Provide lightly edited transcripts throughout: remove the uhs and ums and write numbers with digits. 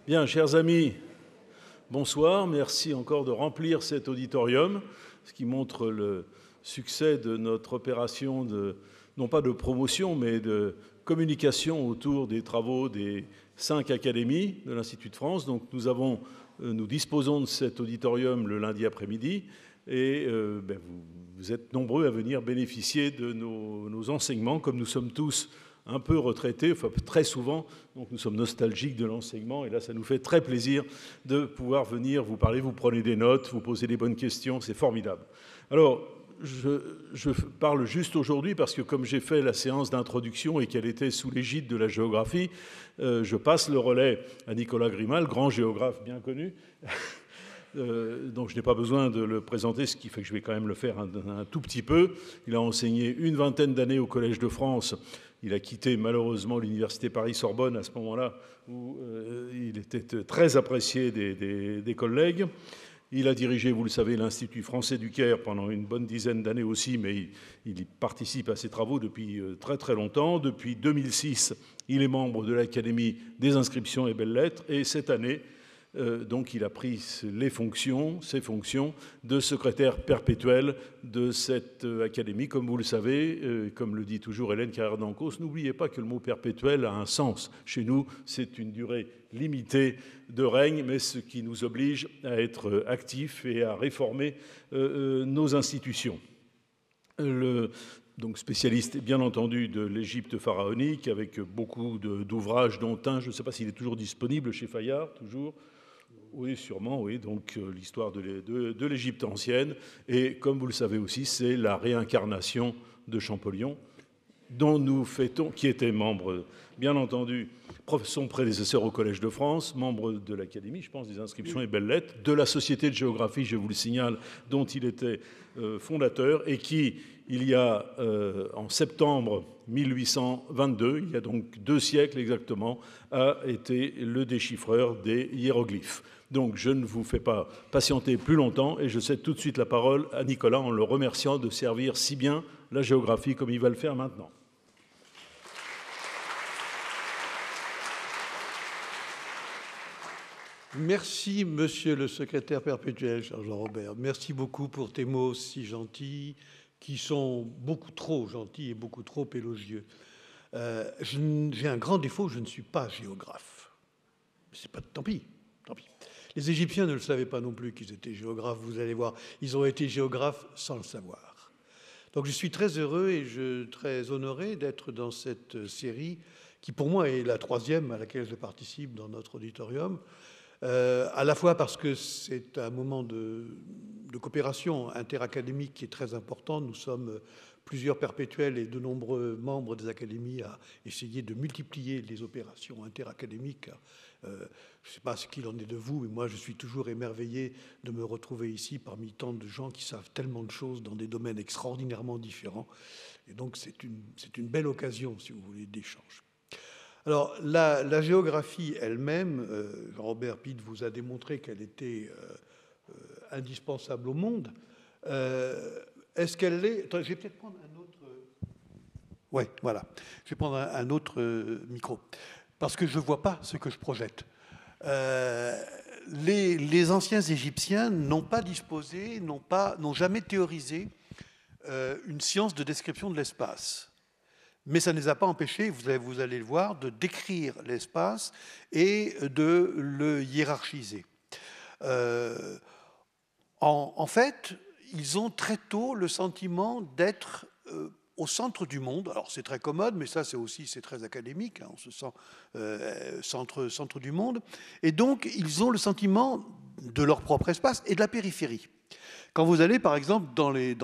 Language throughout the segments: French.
Bien, chers amis, bonsoir. Merci encore de remplir cet auditorium, ce qui montre le succès de notre opération non pas de promotion, mais de communication autour des travaux des 5 académies de l'Institut de France. Donc nous disposons de cet auditorium le lundi après-midi et vous êtes nombreux à venir bénéficier de nos enseignements, comme nous sommes tous un peu retraités, enfin très souvent, donc nous sommes nostalgiques de l'enseignement, et là ça nous fait très plaisir de pouvoir venir vous parler, vous prenez des notes, vous posez des bonnes questions, c'est formidable. Alors, je parle juste aujourd'hui parce que comme j'ai fait la séance d'introduction et qu'elle était sous l'égide de la géographie, je passe le relais à Nicolas Grimal, grand géographe bien connu, donc je n'ai pas besoin de le présenter, ce qui fait que je vais quand même le faire un tout petit peu. Il a enseigné une vingtaine d'années au Collège de France. Il a quitté malheureusement l'université Paris-Sorbonne à ce moment-là, où il était très apprécié des collègues. Il a dirigé, vous le savez, l'Institut français du Caire pendant une bonne dizaine d'années aussi, mais il y participe à ses travaux depuis très très longtemps. Depuis 2006, il est membre de l'Académie des inscriptions et belles-lettres, et cette année, donc il a pris ses fonctions de secrétaire perpétuel de cette académie. Comme vous le savez, comme le dit toujours Hélène Carrère-Dancos, n'oubliez pas que le mot perpétuel a un sens. Chez nous, c'est une durée limitée de règne, mais ce qui nous oblige à être actifs et à réformer nos institutions. Donc spécialiste, bien entendu, de l'Égypte pharaonique, avec beaucoup d'ouvrages, dont un, je ne sais pas s'il est toujours disponible chez Fayard, toujours. Oui, sûrement, oui. Donc l'histoire de l'Égypte ancienne. Et comme vous le savez aussi, c'est la réincarnation de Champollion, dont nous fêtons, qui était membre, bien entendu, son prédécesseur au Collège de France, membre de l'Académie, je pense, des inscriptions et belles-lettres, de la Société de géographie, je vous le signale, dont il était fondateur, et qui, il y a en septembre 1822, il y a donc 2 siècles exactement, a été le déchiffreur des hiéroglyphes. Donc je ne vous fais pas patienter plus longtemps et je cède tout de suite la parole à Nicolas en le remerciant de servir si bien la géographie comme il va le faire maintenant. Merci, monsieur le secrétaire perpétuel, cher Jean-Robert. Merci beaucoup pour tes mots si gentils, qui sont beaucoup trop gentils et beaucoup trop élogieux. J'ai un grand défaut, je ne suis pas géographe. C'est pas, tant pis, tant pis. Les Égyptiens ne le savaient pas non plus qu'ils étaient géographes, vous allez voir. Ils ont été géographes sans le savoir. Donc je suis très heureux et très honoré d'être dans cette série qui pour moi est la 3e à laquelle je participe dans notre auditorium. À la fois parce que c'est un moment de coopération interacadémique qui est très important. Nous sommes plusieurs perpétuels et de nombreux membres des académies à essayer de multiplier les opérations interacadémiques. Je ne sais pas ce qu'il en est de vous, mais moi je suis toujours émerveillé de me retrouver ici parmi tant de gens qui savent tellement de choses dans des domaines extraordinairement différents. Et donc c'est une belle occasion, si vous voulez, d'échange. Alors, la géographie elle-même, Jean-Robert Pitt vous a démontré qu'elle était indispensable au monde. Est-ce qu'elle l'est? Attends, je vais peut-être prendre un autre... Oui, voilà. Je vais prendre un autre micro, parce que je ne vois pas ce que je projette. Les anciens Égyptiens n'ont pas disposé, n'ont jamais théorisé une science de description de l'espace. Mais ça ne les a pas empêchés, vous allez le voir, de décrire l'espace et de le hiérarchiser. En fait, ils ont très tôt le sentiment d'être au centre du monde. Alors c'est très commode, mais ça c'est très académique, hein, on se sent centre du monde. Et donc ils ont le sentiment de leur propre espace et de la périphérie. Quand vous allez, par exemple, dans les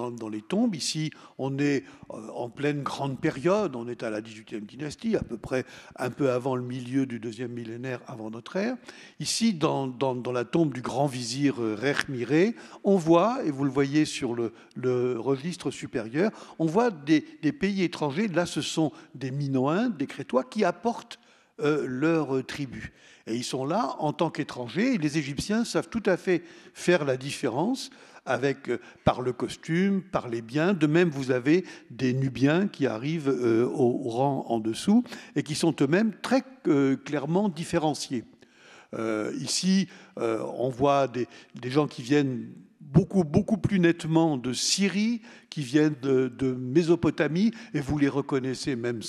tombes, ici, on est en pleine grande période, on est à la 18e dynastie, à peu près un peu avant le milieu du 2e millénaire avant notre ère. Ici, dans la tombe du grand vizir Rechmiré, on voit, et vous le voyez sur le registre supérieur, on voit des pays étrangers, là ce sont des Minoens, des Crétois, qui apportent leur tribu. Et ils sont là en tant qu'étrangers, et les Égyptiens savent tout à fait faire la différence par le costume, par les biens. De même, vous avez des Nubiens qui arrivent au rang en dessous et qui sont eux-mêmes très clairement différenciés. Ici, on voit des gens qui viennent beaucoup plus nettement de Syrie, qui viennent de Mésopotamie, et vous les reconnaissez même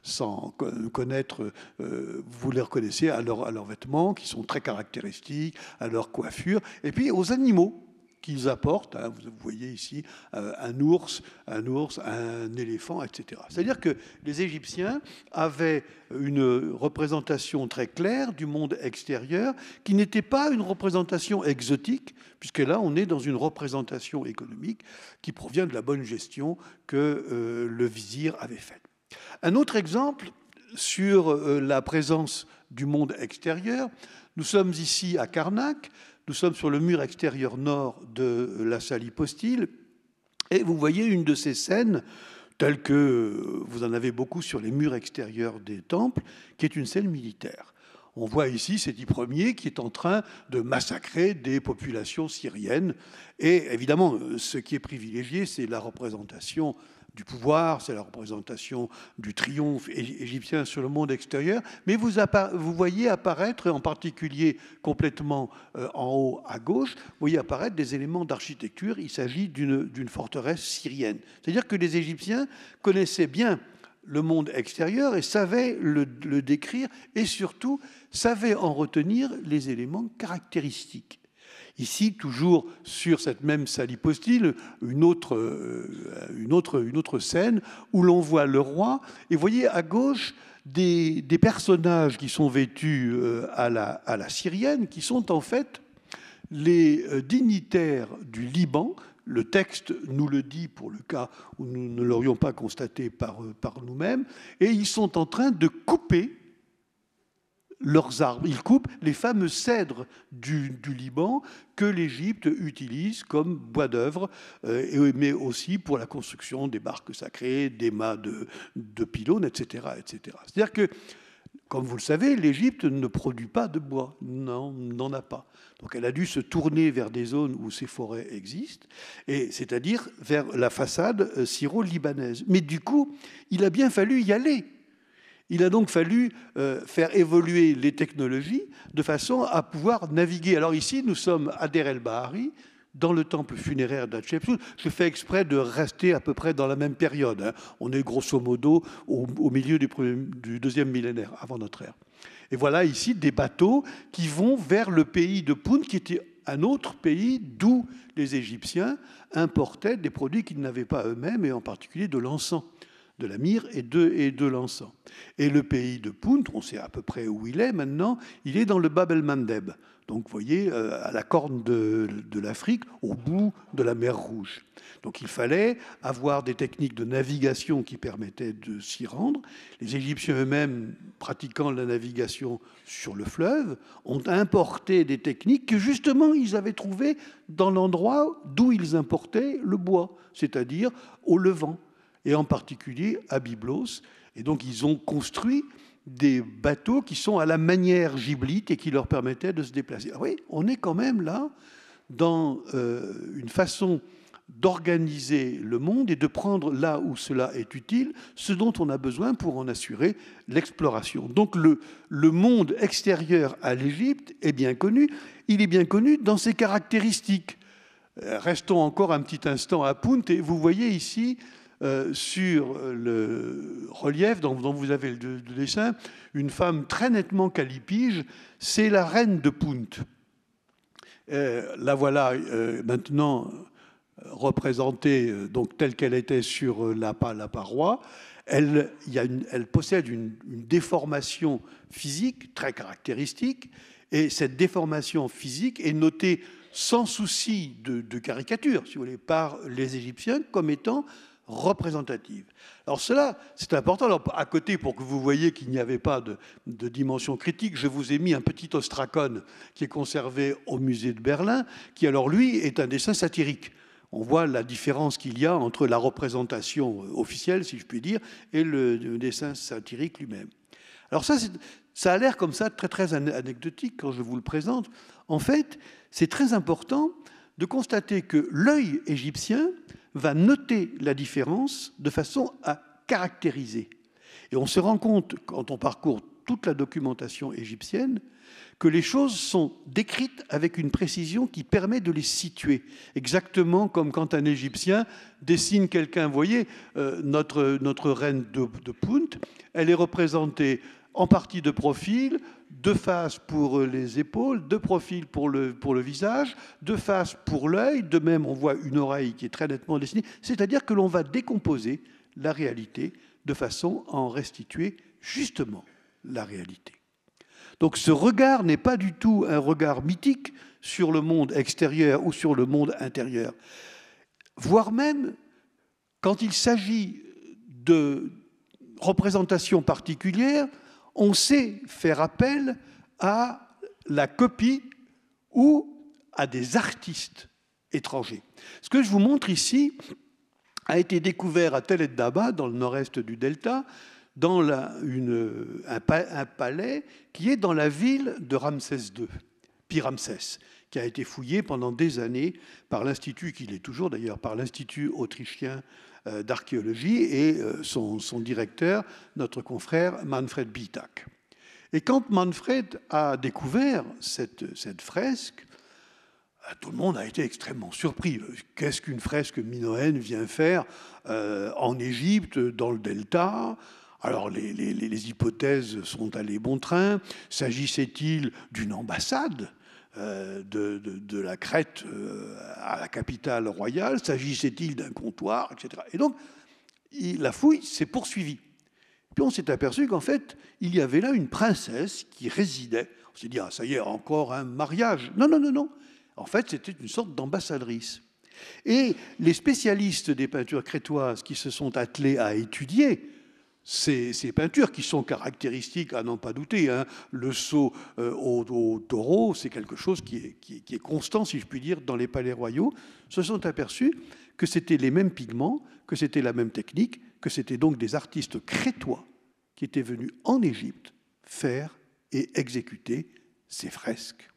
sans connaître, vous les reconnaissez à leurs vêtements, qui sont très caractéristiques, à leur coiffure, et puis aux animaux qu'ils apportent. Vous voyez ici un ours, un éléphant, etc. C'est-à-dire que les Égyptiens avaient une représentation très claire du monde extérieur qui n'était pas une représentation exotique, puisque là, on est dans une représentation économique qui provient de la bonne gestion que le vizir avait faite. Un autre exemple sur la présence du monde extérieur, nous sommes ici à Karnak. Nous sommes sur le mur extérieur nord de la salle hypostyle, et vous voyez une de ces scènes, telle que vous en avez beaucoup sur les murs extérieurs des temples, qui est une scène militaire. On voit ici Séti Ier qui est en train de massacrer des populations syriennes, et évidemment, ce qui est privilégié, c'est la représentation du pouvoir, c'est la représentation du triomphe égyptien sur le monde extérieur, mais vous voyez apparaître, en particulier complètement en haut à gauche, vous voyez apparaître des éléments d'architecture. Il s'agit d'une forteresse syrienne. C'est-à-dire que les Égyptiens connaissaient bien le monde extérieur et savaient le décrire, et surtout savaient en retenir les éléments caractéristiques. Ici, toujours sur cette même salle hypostyle, une autre scène où l'on voit le roi. Et vous voyez à gauche des personnages qui sont vêtus à la syrienne, qui sont en fait les dignitaires du Liban. Le texte nous le dit pour le cas où nous ne l'aurions pas constaté par nous-mêmes. Et ils sont en train de couper leurs arbres. Ils coupent les fameux cèdres du Liban que l'Égypte utilise comme bois d'œuvre, mais aussi pour la construction des barques sacrées, des mâts de pylônes, etc., etc. C'est-à-dire que, comme vous le savez, l'Égypte ne produit pas de bois. Non, n'en a pas. Donc elle a dû se tourner vers des zones où ces forêts existent, et c'est-à-dire vers la façade syro-libanaise. Mais du coup, il a bien fallu y aller. Il a donc fallu faire évoluer les technologies de façon à pouvoir naviguer. Alors ici, nous sommes à Deir el-Bahari, dans le temple funéraire d'Hatchepsout. Je fais exprès de rester à peu près dans la même période. On est grosso modo au milieu du deuxième millénaire avant notre ère. Et voilà ici des bateaux qui vont vers le pays de Punt, qui était un autre pays d'où les Égyptiens importaient des produits qu'ils n'avaient pas eux-mêmes, et en particulier de l'encens, de la myrrhe et de l'encens. Et le pays de Punt, on sait à peu près où il est maintenant, il est dans le Bab el-Mandeb. Donc vous voyez, à la corne de l'Afrique, au bout de la mer Rouge. Donc il fallait avoir des techniques de navigation qui permettaient de s'y rendre. Les Égyptiens eux-mêmes, pratiquant la navigation sur le fleuve, ont importé des techniques que justement ils avaient trouvées dans l'endroit d'où ils importaient le bois, c'est-à-dire au Levant, et en particulier à Byblos. Et donc ils ont construit des bateaux qui sont à la manière giblite et qui leur permettaient de se déplacer. Ah oui, on est quand même là dans une façon d'organiser le monde et de prendre là où cela est utile, ce dont on a besoin pour en assurer l'exploration. Donc le monde extérieur à l'Égypte est bien connu. Il est bien connu dans ses caractéristiques. Restons encore un petit instant à Punt, et vous voyez ici sur le relief dont vous avez le dessin, une femme très nettement calipige, c'est la reine de Punt. La voilà maintenant représentée donc telle qu'elle était sur la paroi. Elle possède une déformation physique très caractéristique, et cette déformation physique est notée sans souci de caricature, si vous voulez, par les Égyptiens comme étant représentative. Alors cela, c'est important. Alors, à côté, pour que vous voyez qu'il n'y avait pas de dimension critique, je vous ai mis un petit ostracone qui est conservé au musée de Berlin, qui alors lui est un dessin satirique. On voit la différence qu'il y a entre la représentation officielle, si je puis dire, et le dessin satirique lui-même. Alors ça a l'air comme ça très très anecdotique quand je vous le présente. En fait, c'est très important de constater que l'œil égyptien va noter la différence de façon à caractériser. Et on se rend compte, quand on parcourt toute la documentation égyptienne, que les choses sont décrites avec une précision qui permet de les situer. Exactement comme quand un Égyptien dessine quelqu'un. Vous voyez, notre reine de Punt, elle est représentée en partie de profil, de face pour les épaules, de profil pour le visage, de face pour l'œil. De même, on voit une oreille qui est très nettement dessinée. C'est-à-dire que l'on va décomposer la réalité de façon à en restituer justement la réalité. Donc ce regard n'est pas du tout un regard mythique sur le monde extérieur ou sur le monde intérieur. Voire même, quand il s'agit de représentations particulières, on sait faire appel à la copie ou à des artistes étrangers. Ce que je vous montre ici a été découvert à Tel el-Daba, dans le nord-est du delta, dans un palais qui est dans la ville de Ramsès II, Pi-Ramsès, qui a été fouillé pendant des années par l'Institut, qui l'est toujours d'ailleurs, par l'Institut autrichien d'archéologie et son directeur, notre confrère Manfred Bietak. Et quand Manfred a découvert cette fresque, tout le monde a été extrêmement surpris. Qu'est-ce qu'une fresque minoenne vient faire en Égypte, dans le delta ? Alors les hypothèses sont allées bon train. S'agissait-il d'une ambassade de la Crète à la capitale royale? S'agissait-il d'un comptoir, etc. Et donc, la fouille s'est poursuivie. Puis on s'est aperçu qu'en fait, il y avait là une princesse qui résidait. On s'est dit, ah, ça y est, encore un mariage. Non, non, non, non. En fait, c'était une sorte d'ambassadrice. Et les spécialistes des peintures crétoises qui se sont attelés à étudier ces peintures, qui sont caractéristiques, à n'en pas douter, hein, le sceau au taureau, c'est quelque chose qui est constant, si je puis dire, dans les palais royaux, se sont aperçus que c'était les mêmes pigments, que c'était la même technique, que c'était donc des artistes crétois qui étaient venus en Égypte faire et exécuter ces fresques.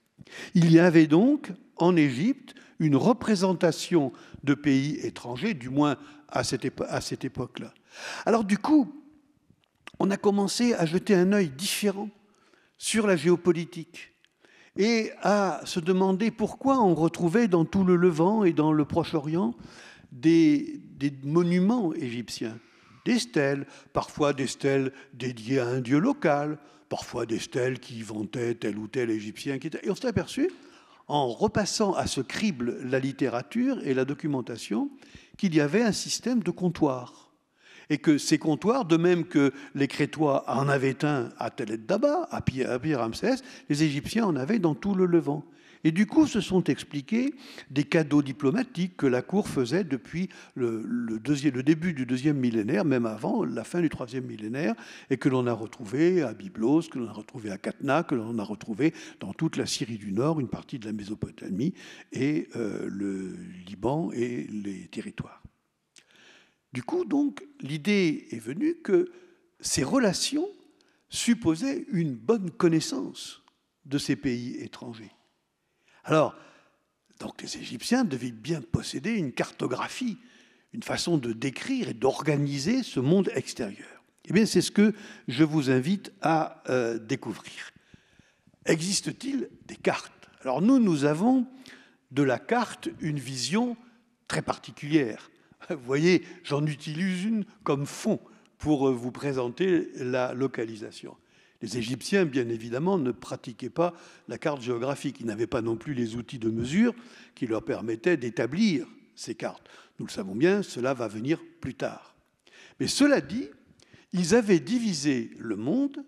Il y avait donc en Égypte une représentation de pays étrangers, du moins à cette époque-là. Alors du coup, on a commencé à jeter un œil différent sur la géopolitique et à se demander pourquoi on retrouvait dans tout le Levant et dans le Proche-Orient des monuments égyptiens, des stèles, parfois des stèles dédiées à un dieu local, parfois des stèles qui vantaient tel ou tel Égyptien. Et on s'est aperçu, en repassant à ce crible la littérature et la documentation, qu'il y avait un système de comptoirs. Et que ces comptoirs, de même que les Crétois en avaient un à Tel el-Daba, à Pi-Ramsès, les Égyptiens en avaient dans tout le Levant. Et du coup, se sont expliqués des cadeaux diplomatiques que la cour faisait depuis le début du 2e millénaire, même avant la fin du 3e millénaire, et que l'on a retrouvé à Byblos, que l'on a retrouvé à Katna, que l'on a retrouvé dans toute la Syrie du Nord, une partie de la Mésopotamie, et le Liban et les territoires. Du coup, donc, l'idée est venue que ces relations supposaient une bonne connaissance de ces pays étrangers. Alors, donc les Égyptiens devaient bien posséder une cartographie, une façon de décrire et d'organiser ce monde extérieur. Eh bien, c'est ce que je vous invite à découvrir. Existe-t-il des cartes? Alors nous avons de la carte une vision très particulière. Vous voyez, j'en utilise une comme fond pour vous présenter la localisation. Les Égyptiens, bien évidemment, ne pratiquaient pas la carte géographique. Ils n'avaient pas non plus les outils de mesure qui leur permettaient d'établir ces cartes. Nous le savons bien, cela va venir plus tard. Mais cela dit, ils avaient divisé le monde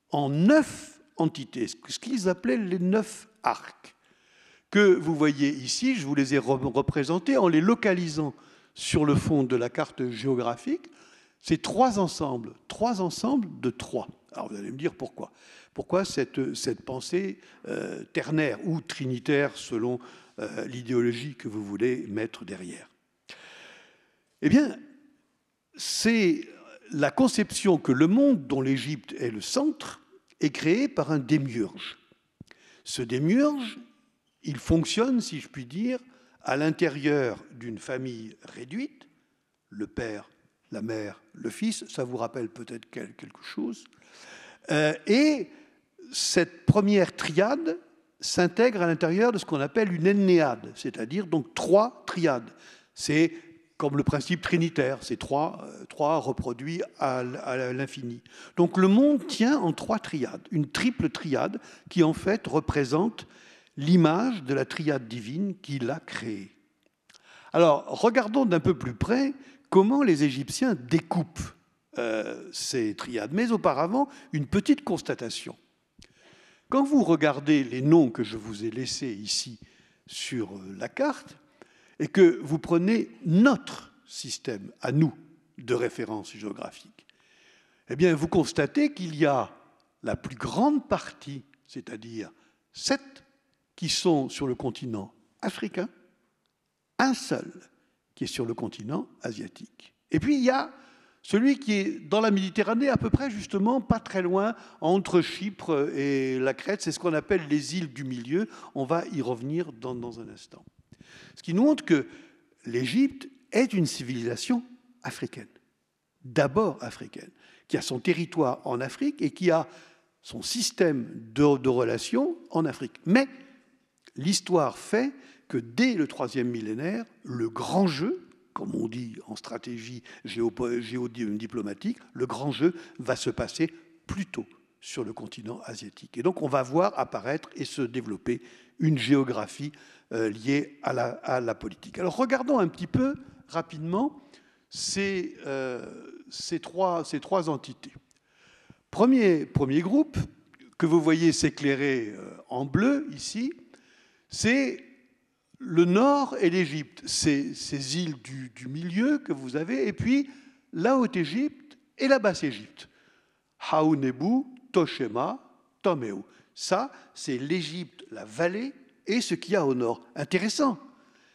en 9 entités, ce qu'ils appelaient les 9 arcs, que vous voyez ici. Je vous les ai représentés en les localisant sur le fond de la carte géographique. C'est 3 ensembles de 3. Alors vous allez me dire pourquoi. Pourquoi cette pensée ternaire ou trinitaire selon l'idéologie que vous voulez mettre derrière? Eh bien, c'est la conception que le monde dont l'Égypte est le centre est créé par un démiurge. Ce démiurge, il fonctionne, si je puis dire, à l'intérieur d'une famille réduite, le père, la mère, le fils, ça vous rappelle peut-être quelque chose, Et cette première triade s'intègre à l'intérieur de ce qu'on appelle une ennéade, c'est-à-dire donc 3 triades. C'est comme le principe trinitaire, c'est 3 reproduits à l'infini. Donc le monde tient en 3 triades, une triple triade qui en fait représente l'image de la triade divine qui l'a créée. Alors regardons d'un peu plus près comment les Égyptiens découpent ces triades. Mais auparavant, une petite constatation. Quand vous regardez les noms que je vous ai laissés ici sur la carte, et que vous prenez notre système, à nous, de référence géographique, eh bien, vous constatez qu'il y a la plus grande partie, c'est-à-dire 7, qui sont sur le continent africain, un seul qui est sur le continent asiatique. Et puis, il y a celui qui est dans la Méditerranée, à peu près, justement, pas très loin, entre Chypre et la Crète. C'est ce qu'on appelle les îles du milieu. On va y revenir dans un instant. Ce qui nous montre que l'Égypte est une civilisation africaine, d'abord africaine, qui a son territoire en Afrique et qui a son système de relations en Afrique. Mais l'histoire fait que dès le 3e millénaire, le grand jeu, comme on dit en stratégie géodiplomatique, le grand jeu va se passer plutôt sur le continent asiatique. Et donc on va voir apparaître et se développer une géographie liée à la politique. Alors regardons un petit peu rapidement ces 3 entités. Premier groupe que vous voyez s'éclairer en bleu ici, c'est le nord et l'Égypte, ces îles du milieu que vous avez, et puis la Haute-Égypte et la Basse-Égypte. Haounebu, Toshema, Tomeu. Ça, c'est l'Égypte, la vallée, et ce qu'il y a au nord. Intéressant,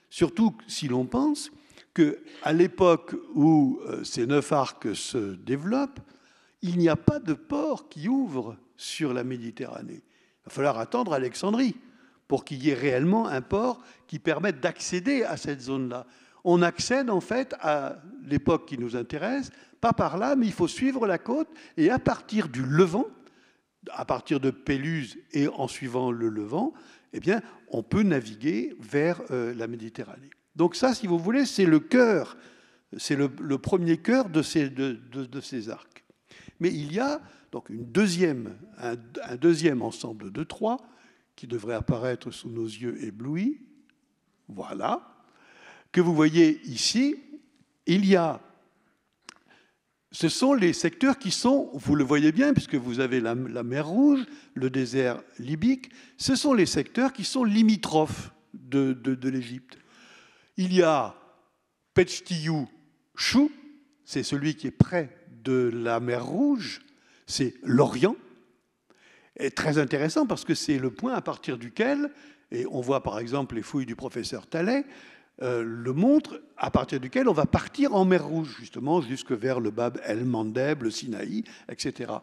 surtout si l'on pense qu'à l'époque où ces 9 arcs se développent, il n'y a pas de port qui ouvre sur la Méditerranée. Il va falloir attendre Alexandrie pour qu'il y ait réellement un port qui permette d'accéder à cette zone-là. On accède en fait à l'époque qui nous intéresse, pas par là, mais il faut suivre la côte, et à partir du Levant, à partir de Péluse et en suivant le Levant, eh bien, on peut naviguer vers la Méditerranée. Donc ça, si vous voulez, c'est le cœur, c'est le premier cœur de ces arcs. Mais il y a donc un deuxième ensemble de 3 qui devrait apparaître sous nos yeux éblouis. Voilà. Que vous voyez ici, ce sont les secteurs qui sont, vous le voyez bien, puisque vous avez la mer Rouge, le désert libyque, ce sont les secteurs qui sont limitrophes de l'Égypte. Il y a Petchtiyou Chou, c'est celui qui est près de la mer Rouge, c'est l'Orient. Et très intéressant parce que c'est le point à partir duquel, et on voit par exemple les fouilles du professeur Tallet, le montre, à partir duquel on va partir en mer Rouge, justement, jusque vers le Bab el-Mandeb, le Sinaï, etc.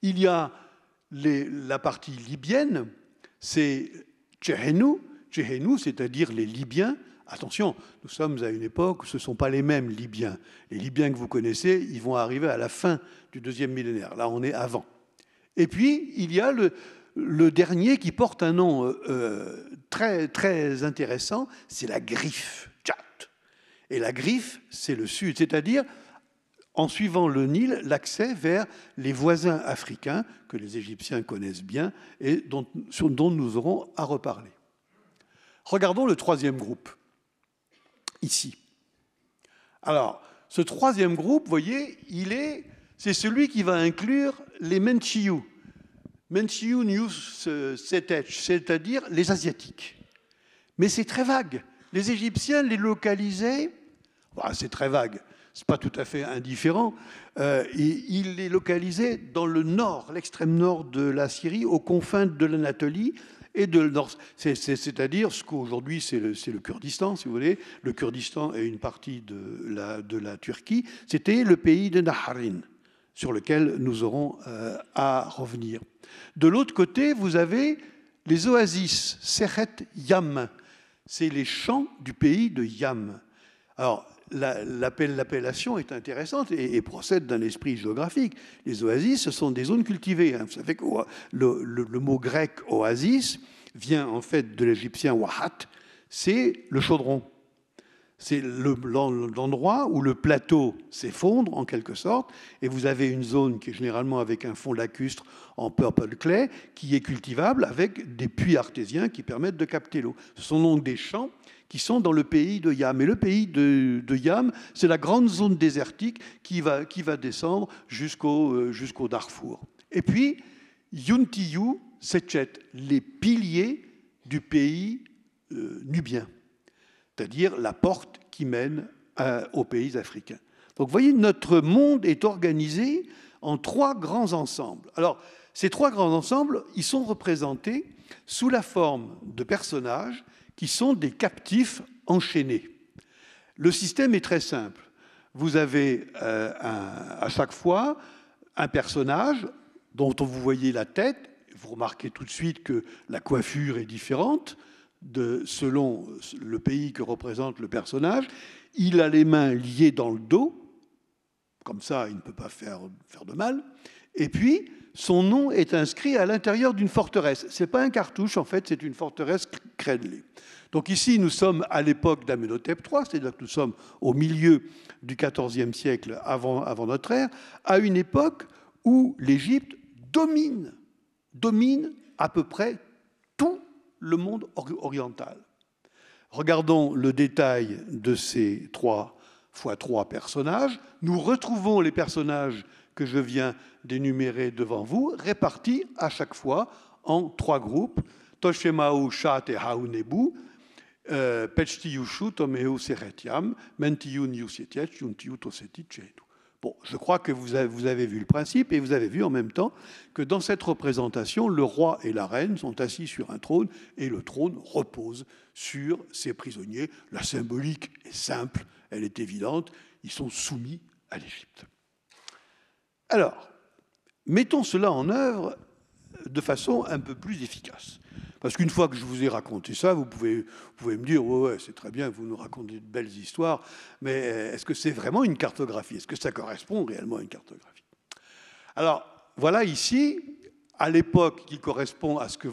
Il y a la partie libyenne, c'est Tchehenou, c'est-à-dire les Libyens. Attention, nous sommes à une époque où ce ne sont pas les mêmes Libyens. Les Libyens que vous connaissez, ils vont arriver à la fin du 2e millénaire. Là, on est avant. Et puis, il y a le dernier qui porte un nom très, très intéressant, c'est la Griffe, Tchad. Et la Griffe, c'est le sud, c'est-à-dire, en suivant le Nil, l'accès vers les voisins africains que les Égyptiens connaissent bien et dont nous aurons à reparler. Regardons le 3e groupe, ici. Alors, ce 3e groupe, vous voyez, c'est celui qui va inclure les Menchiyou. Menchiyou News Setech, c'est-à-dire les Asiatiques. Mais c'est très vague. Les Égyptiens les localisaient, c'est très vague, c'est pas tout à fait indifférent, ils les localisaient dans le nord, l'extrême nord de la Syrie, aux confins de l'Anatolie et de nord. C'est-à-dire ce qu'aujourd'hui c'est le Kurdistan, si vous voulez. Le Kurdistan est une partie de la Turquie. C'était le pays de Naharin, sur lequel nous aurons à revenir. De l'autre côté, vous avez les oasis, Serhet Yam. C'est les champs du pays de Yam. Alors, l'appellation est intéressante et procède d'un esprit géographique. Les oasis, ce sont des zones cultivées. Vous savez que le mot grec oasis vient en fait de l'égyptien wahat, c'est le chaudron. C'est l'endroit où le plateau s'effondre en quelque sorte, et vous avez une zone qui est généralement avec un fond lacustre en purple clay, qui est cultivable avec des puits artésiens qui permettent de capter l'eau. Ce sont donc des champs qui sont dans le pays de Yam. Et le pays de Yam, c'est la grande zone désertique qui va descendre jusqu'au Darfour. Et puis, Yuntiyu, Sechet, les piliers du pays nubien, c'est-à-dire la porte qui mène aux pays africains. Donc vous voyez, notre monde est organisé en 3 grands ensembles. Alors, ces 3 grands ensembles, ils sont représentés sous la forme de personnages qui sont des captifs enchaînés. Le système est très simple. Vous avez à chaque fois un personnage dont vous voyez la tête. Vous remarquez tout de suite que la coiffure est différente selon le pays que représente le personnage. Il a les mains liées dans le dos, comme ça il ne peut pas faire de mal. Et puis, son nom est inscrit à l'intérieur d'une forteresse. Ce n'est pas un cartouche, en fait, c'est une forteresse crénelée. Donc ici, nous sommes à l'époque d'Amenhotep III, c'est-à-dire que nous sommes au milieu du XIVe siècle avant notre ère, à une époque où l'Égypte domine à peu près tout le monde oriental. Regardons le détail de ces 3 x 3 personnages. Nous retrouvons les personnages que je viens d'énumérer devant vous, répartis à chaque fois en 3 groupes. Toshemau, Shat et Haounebu, Pechtiushu, Tomeu, Seretiam, Mentiyun, Yusietiet, Yuntiyu, Tosetit, Chedu. Bon, je crois que vous avez vu le principe et vous avez vu en même temps que dans cette représentation, le roi et la reine sont assis sur un trône et le trône repose sur ses prisonniers. La symbolique est simple, elle est évidente, ils sont soumis à l'Égypte. Alors, mettons cela en œuvre de façon un peu plus efficace. Parce qu'une fois que je vous ai raconté ça, vous pouvez me dire « Ouais, c'est très bien, vous nous racontez de belles histoires, mais est-ce que c'est vraiment une cartographie? Est-ce que ça correspond réellement à une cartographie ?» Alors, voilà ici, à l'époque qui correspond à ce que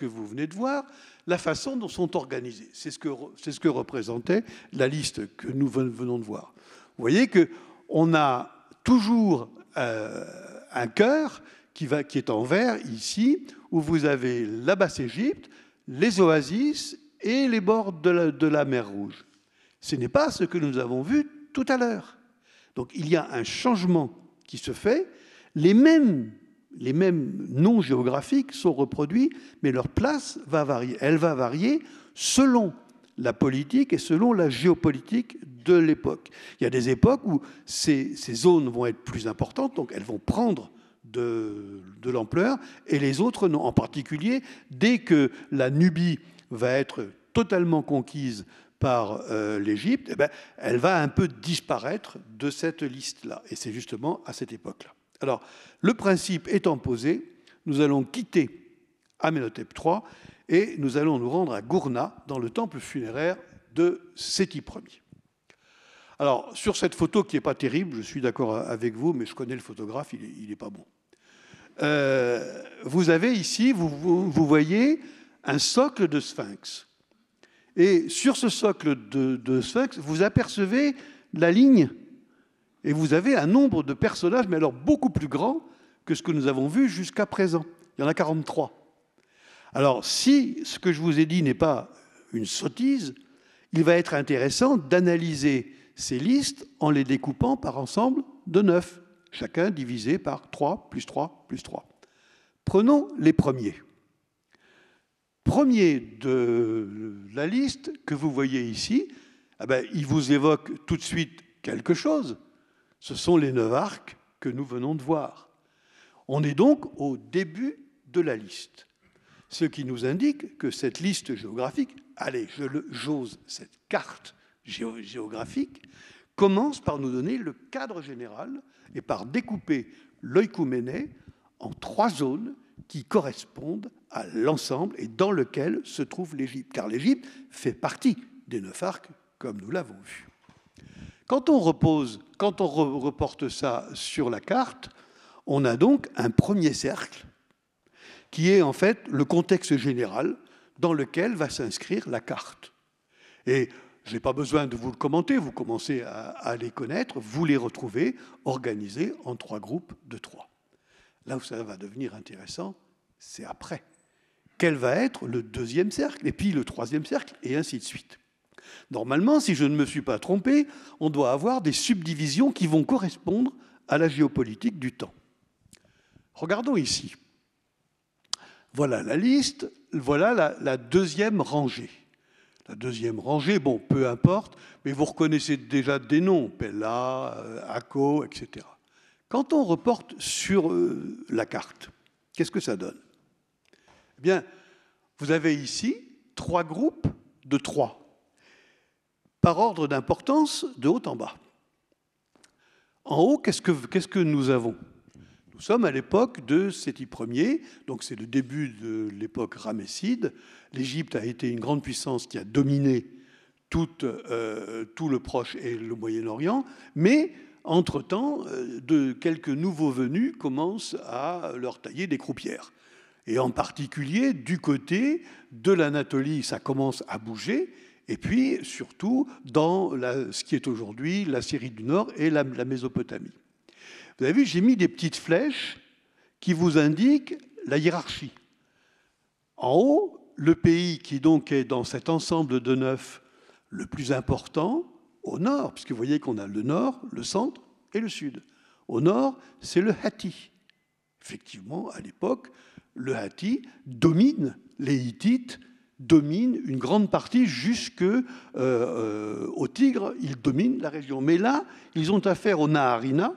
vous venez de voir, la façon dont sont organisées. C'est ce que représentait la liste que nous venons de voir. Vous voyez qu'on a toujours un cœur qui est en vert ici, où vous avez la Basse-Égypte, les oasis et les bords de la mer Rouge. Ce n'est pas ce que nous avons vu tout à l'heure. Donc il y a un changement qui se fait. Les mêmes noms géographiques sont reproduits, mais leur place va varier. Elle va varier selon la politique et selon la géopolitique de l'époque. Il y a des époques où ces zones vont être plus importantes, donc elles vont prendre de l'ampleur, et les autres non. En particulier, dès que la Nubie va être totalement conquise par l'Égypte, elle va un peu disparaître de cette liste-là. Et c'est justement à cette époque-là. Alors, le principe étant posé, nous allons quitter Amenhotep III et nous allons nous rendre à Gourna, dans le temple funéraire de Séti Ier. Alors, sur cette photo qui n'est pas terrible, je suis d'accord avec vous, mais je connais le photographe, il n'est pas bon. Vous avez ici, vous voyez un socle de sphinx. Et sur ce socle de sphinx, vous apercevez la ligne. Et vous avez un nombre de personnages, mais alors beaucoup plus grand que ce que nous avons vu jusqu'à présent. Il y en a 43. Alors, si ce que je vous ai dit n'est pas une sottise, il va être intéressant d'analyser ces listes en les découpant par ensemble de 9, chacun divisé par 3, plus 3, plus 3. Prenons les premiers. Premier de la liste que vous voyez ici, il vous évoque tout de suite quelque chose. Ce sont les 9 arcs que nous venons de voir. On est donc au début de la liste. Ce qui nous indique que cette liste géographique, allez, j'ose cette carte géographique, commence par nous donner le cadre général et par découper l'Oïkouménée en 3 zones qui correspondent à l'ensemble et dans lequel se trouve l'Égypte. Car l'Égypte fait partie des 9 arcs, comme nous l'avons vu. Quand on reporte ça sur la carte, on a donc un premier cercle qui est en fait le contexte général dans lequel va s'inscrire la carte. Et je n'ai pas besoin de vous le commenter, vous commencez à les connaître, vous les retrouvez organisés en 3 groupes de 3. Là où ça va devenir intéressant, c'est après. Quel va être le 2e cercle, et puis le 3e cercle, et ainsi de suite. Normalement, si je ne me suis pas trompé, on doit avoir des subdivisions qui vont correspondre à la géopolitique du temps. Regardons ici. Voilà la liste, voilà la 2e rangée. La 2e rangée, bon, peu importe, mais vous reconnaissez déjà des noms, Pella, Akko, etc. Quand on reporte sur la carte, qu'est-ce que ça donne? Eh bien, vous avez ici 3 groupes de 3, par ordre d'importance de haut en bas. En haut, qu'est-ce que nous avons? Nous sommes à l'époque de Séti Ier, donc c'est le début de l'époque ramesside. L'Égypte a été une grande puissance qui a dominé tout le Proche et le Moyen-Orient, mais entre-temps, quelques nouveaux venus commencent à leur tailler des croupières. Et en particulier, du côté de l'Anatolie, ça commence à bouger, et puis surtout dans ce qui est aujourd'hui la Syrie du Nord et la Mésopotamie. Vous avez vu, j'ai mis des petites flèches qui vous indiquent la hiérarchie. En haut, le pays qui donc est dans cet ensemble de 9 le plus important, au nord, puisque vous voyez qu'on a le nord, le centre et le sud. Au nord, c'est le Hatti. Effectivement, à l'époque, le Hatti domine, les Hittites dominent une grande partie jusqu'au Tigre, ils dominent la région. Mais là, ils ont affaire au Naharina,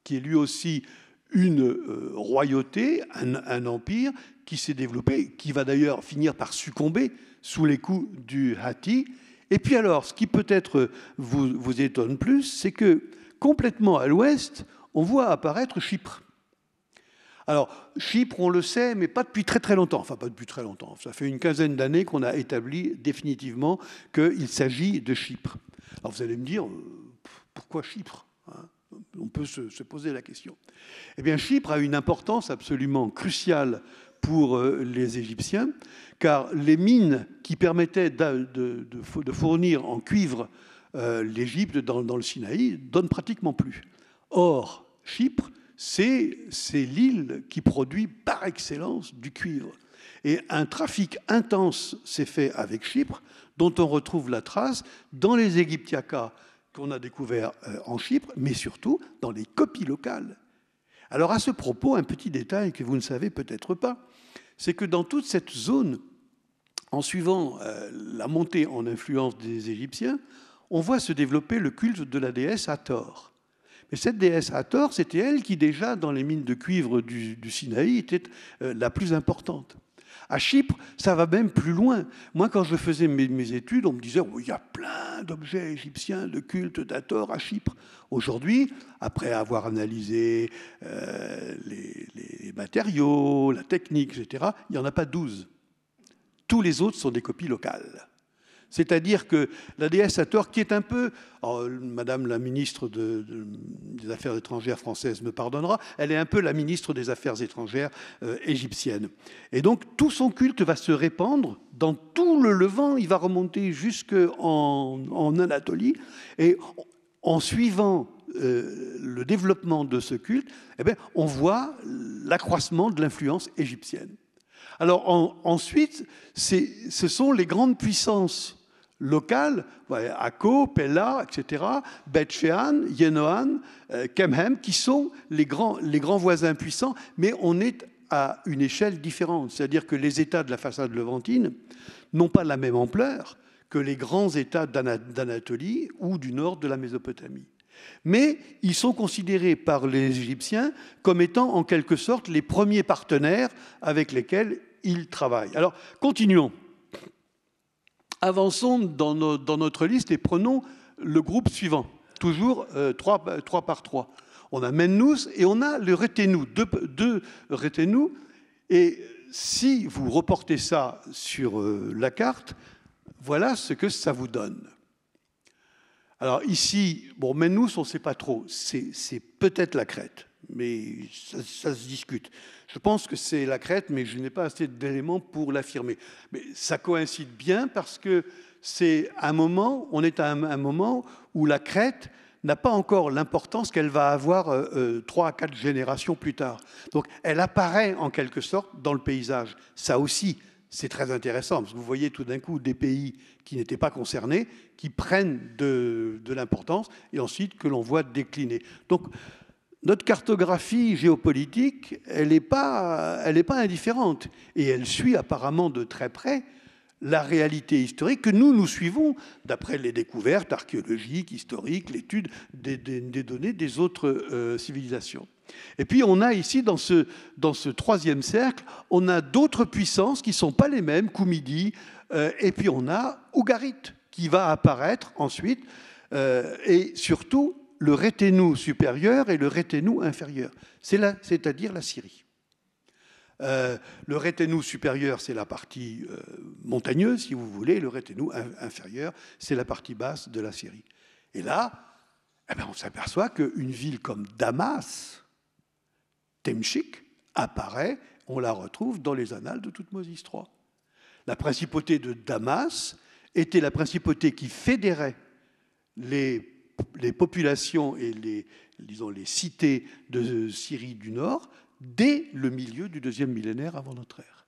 qui est lui aussi une royauté, un empire qui s'est développé, qui va d'ailleurs finir par succomber sous les coups du Hatti. Et puis alors, ce qui peut-être vous étonne plus, c'est que complètement à l'ouest, on voit apparaître Chypre. Alors, Chypre, on le sait, mais pas depuis très très longtemps. Enfin, pas depuis très longtemps. Ça fait une quinzaine d'années qu'on a établi définitivement qu'il s'agit de Chypre. Alors vous allez me dire, pourquoi Chypre, hein? On peut se poser la question. Eh bien, Chypre a une importance absolument cruciale pour les Égyptiens, car les mines qui permettaient de fournir en cuivre l'Égypte dans le Sinaï donnent pratiquement plus. Or, Chypre, c'est l'île qui produit par excellence du cuivre. Et un trafic intense s'est fait avec Chypre, dont on retrouve la trace dans les Égyptiacas qu'on a découvert en Chypre, mais surtout dans les copies locales. Alors à ce propos, un petit détail que vous ne savez peut-être pas, c'est que dans toute cette zone, en suivant la montée en influence des Égyptiens, on voit se développer le culte de la déesse Hathor. Mais cette déesse Hathor, c'était elle qui déjà, dans les mines de cuivre du Sinaï, était la plus importante. À Chypre, ça va même plus loin. Moi, quand je faisais mes études, on me disait oh, il y a plein d'objets égyptiens de culte d'Hathor à Chypre. Aujourd'hui, après avoir analysé les matériaux, la technique, etc., il n'y en a pas 12. Tous les autres sont des copies locales. C'est-à-dire que la déesse Hathor, qui est un peu, Madame la ministre des Affaires étrangères française me pardonnera, elle est un peu la ministre des Affaires étrangères égyptienne. Et donc tout son culte va se répandre dans tout le Levant, il va remonter jusqu'en Anatolie, et en suivant le développement de ce culte, eh bien, on voit l'accroissement de l'influence égyptienne. Alors ensuite, ce sont les grandes puissances locales, Akko, Pella, etc., Bet Shean, Yenoan, Kemhem, qui sont les grands voisins puissants, mais on est à une échelle différente. C'est-à-dire que les États de la façade levantine n'ont pas la même ampleur que les grands États d'Anatolie ou du nord de la Mésopotamie. Mais ils sont considérés par les Égyptiens comme étant en quelque sorte les premiers partenaires avec lesquels ils travaillent. Alors, continuons. Avançons dans notre liste et prenons le groupe suivant, toujours 3 par 3. On a Mennous et on a le Reténou, deux Reténou. Et si vous reportez ça sur la carte, voilà ce que ça vous donne. Alors ici, bon, Ménous, on ne sait pas trop. C'est peut-être la Crète, mais ça se discute. Je pense que c'est la Crète, mais je n'ai pas assez d'éléments pour l'affirmer. Mais ça coïncide bien parce que c'est un moment, on est à un moment où la Crète n'a pas encore l'importance qu'elle va avoir 3 à 4 générations plus tard. Donc elle apparaît en quelque sorte dans le paysage. Ça aussi, c'est très intéressant, parce que vous voyez tout d'un coup des pays qui n'étaient pas concernés, qui prennent de l'importance, et ensuite que l'on voit décliner. Donc notre cartographie géopolitique, elle n'est pas indifférente, et elle suit apparemment de très près la réalité historique que nous suivons d'après les découvertes archéologiques, historiques, l'étude des données des autres civilisations. Et puis on a ici, dans ce troisième cercle, on a d'autres puissances qui ne sont pas les mêmes, Koumidi, et puis on a Ougarit, qui va apparaître ensuite, et surtout le Réténou supérieur et le Réténou inférieur, c'est-à-dire la Syrie. Le Réténou supérieur, c'est la partie montagneuse, si vous voulez. Le Réténou inférieur, c'est la partie basse de la Syrie. Et là, eh bien, on s'aperçoit qu'une ville comme Damas, Temchik, apparaît, on la retrouve dans les annales de Toutmosis III. La principauté de Damas était la principauté qui fédérait les populations et les cités de Syrie du Nord dès le milieu du 2e millénaire avant notre ère.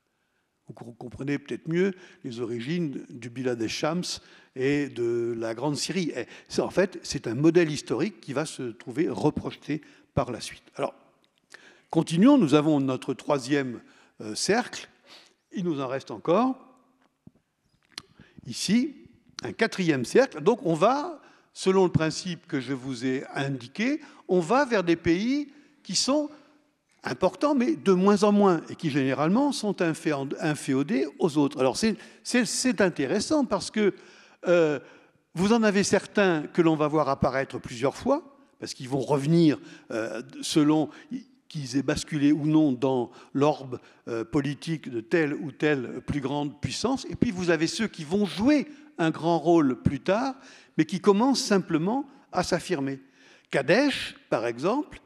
Vous comprenez peut-être mieux les origines du Bilad el-Shams et de la Grande Syrie. En fait, c'est un modèle historique qui va se trouver reprojeté par la suite. Alors, continuons, nous avons notre troisième cercle. Il nous en reste encore, ici, un quatrième cercle. Donc, on va, selon le principe que je vous ai indiqué, on va vers des pays qui sont importants, mais de moins en moins, et qui généralement sont inféodés aux autres. Alors c'est intéressant parce que vous en avez certains que l'on va voir apparaître plusieurs fois, parce qu'ils vont revenir selon qu'ils aient basculé ou non dans l'orbe politique de telle ou telle plus grande puissance. Et puis vous avez ceux qui vont jouer un grand rôle plus tard, mais qui commencent simplement à s'affirmer. Kadesh, par exemple,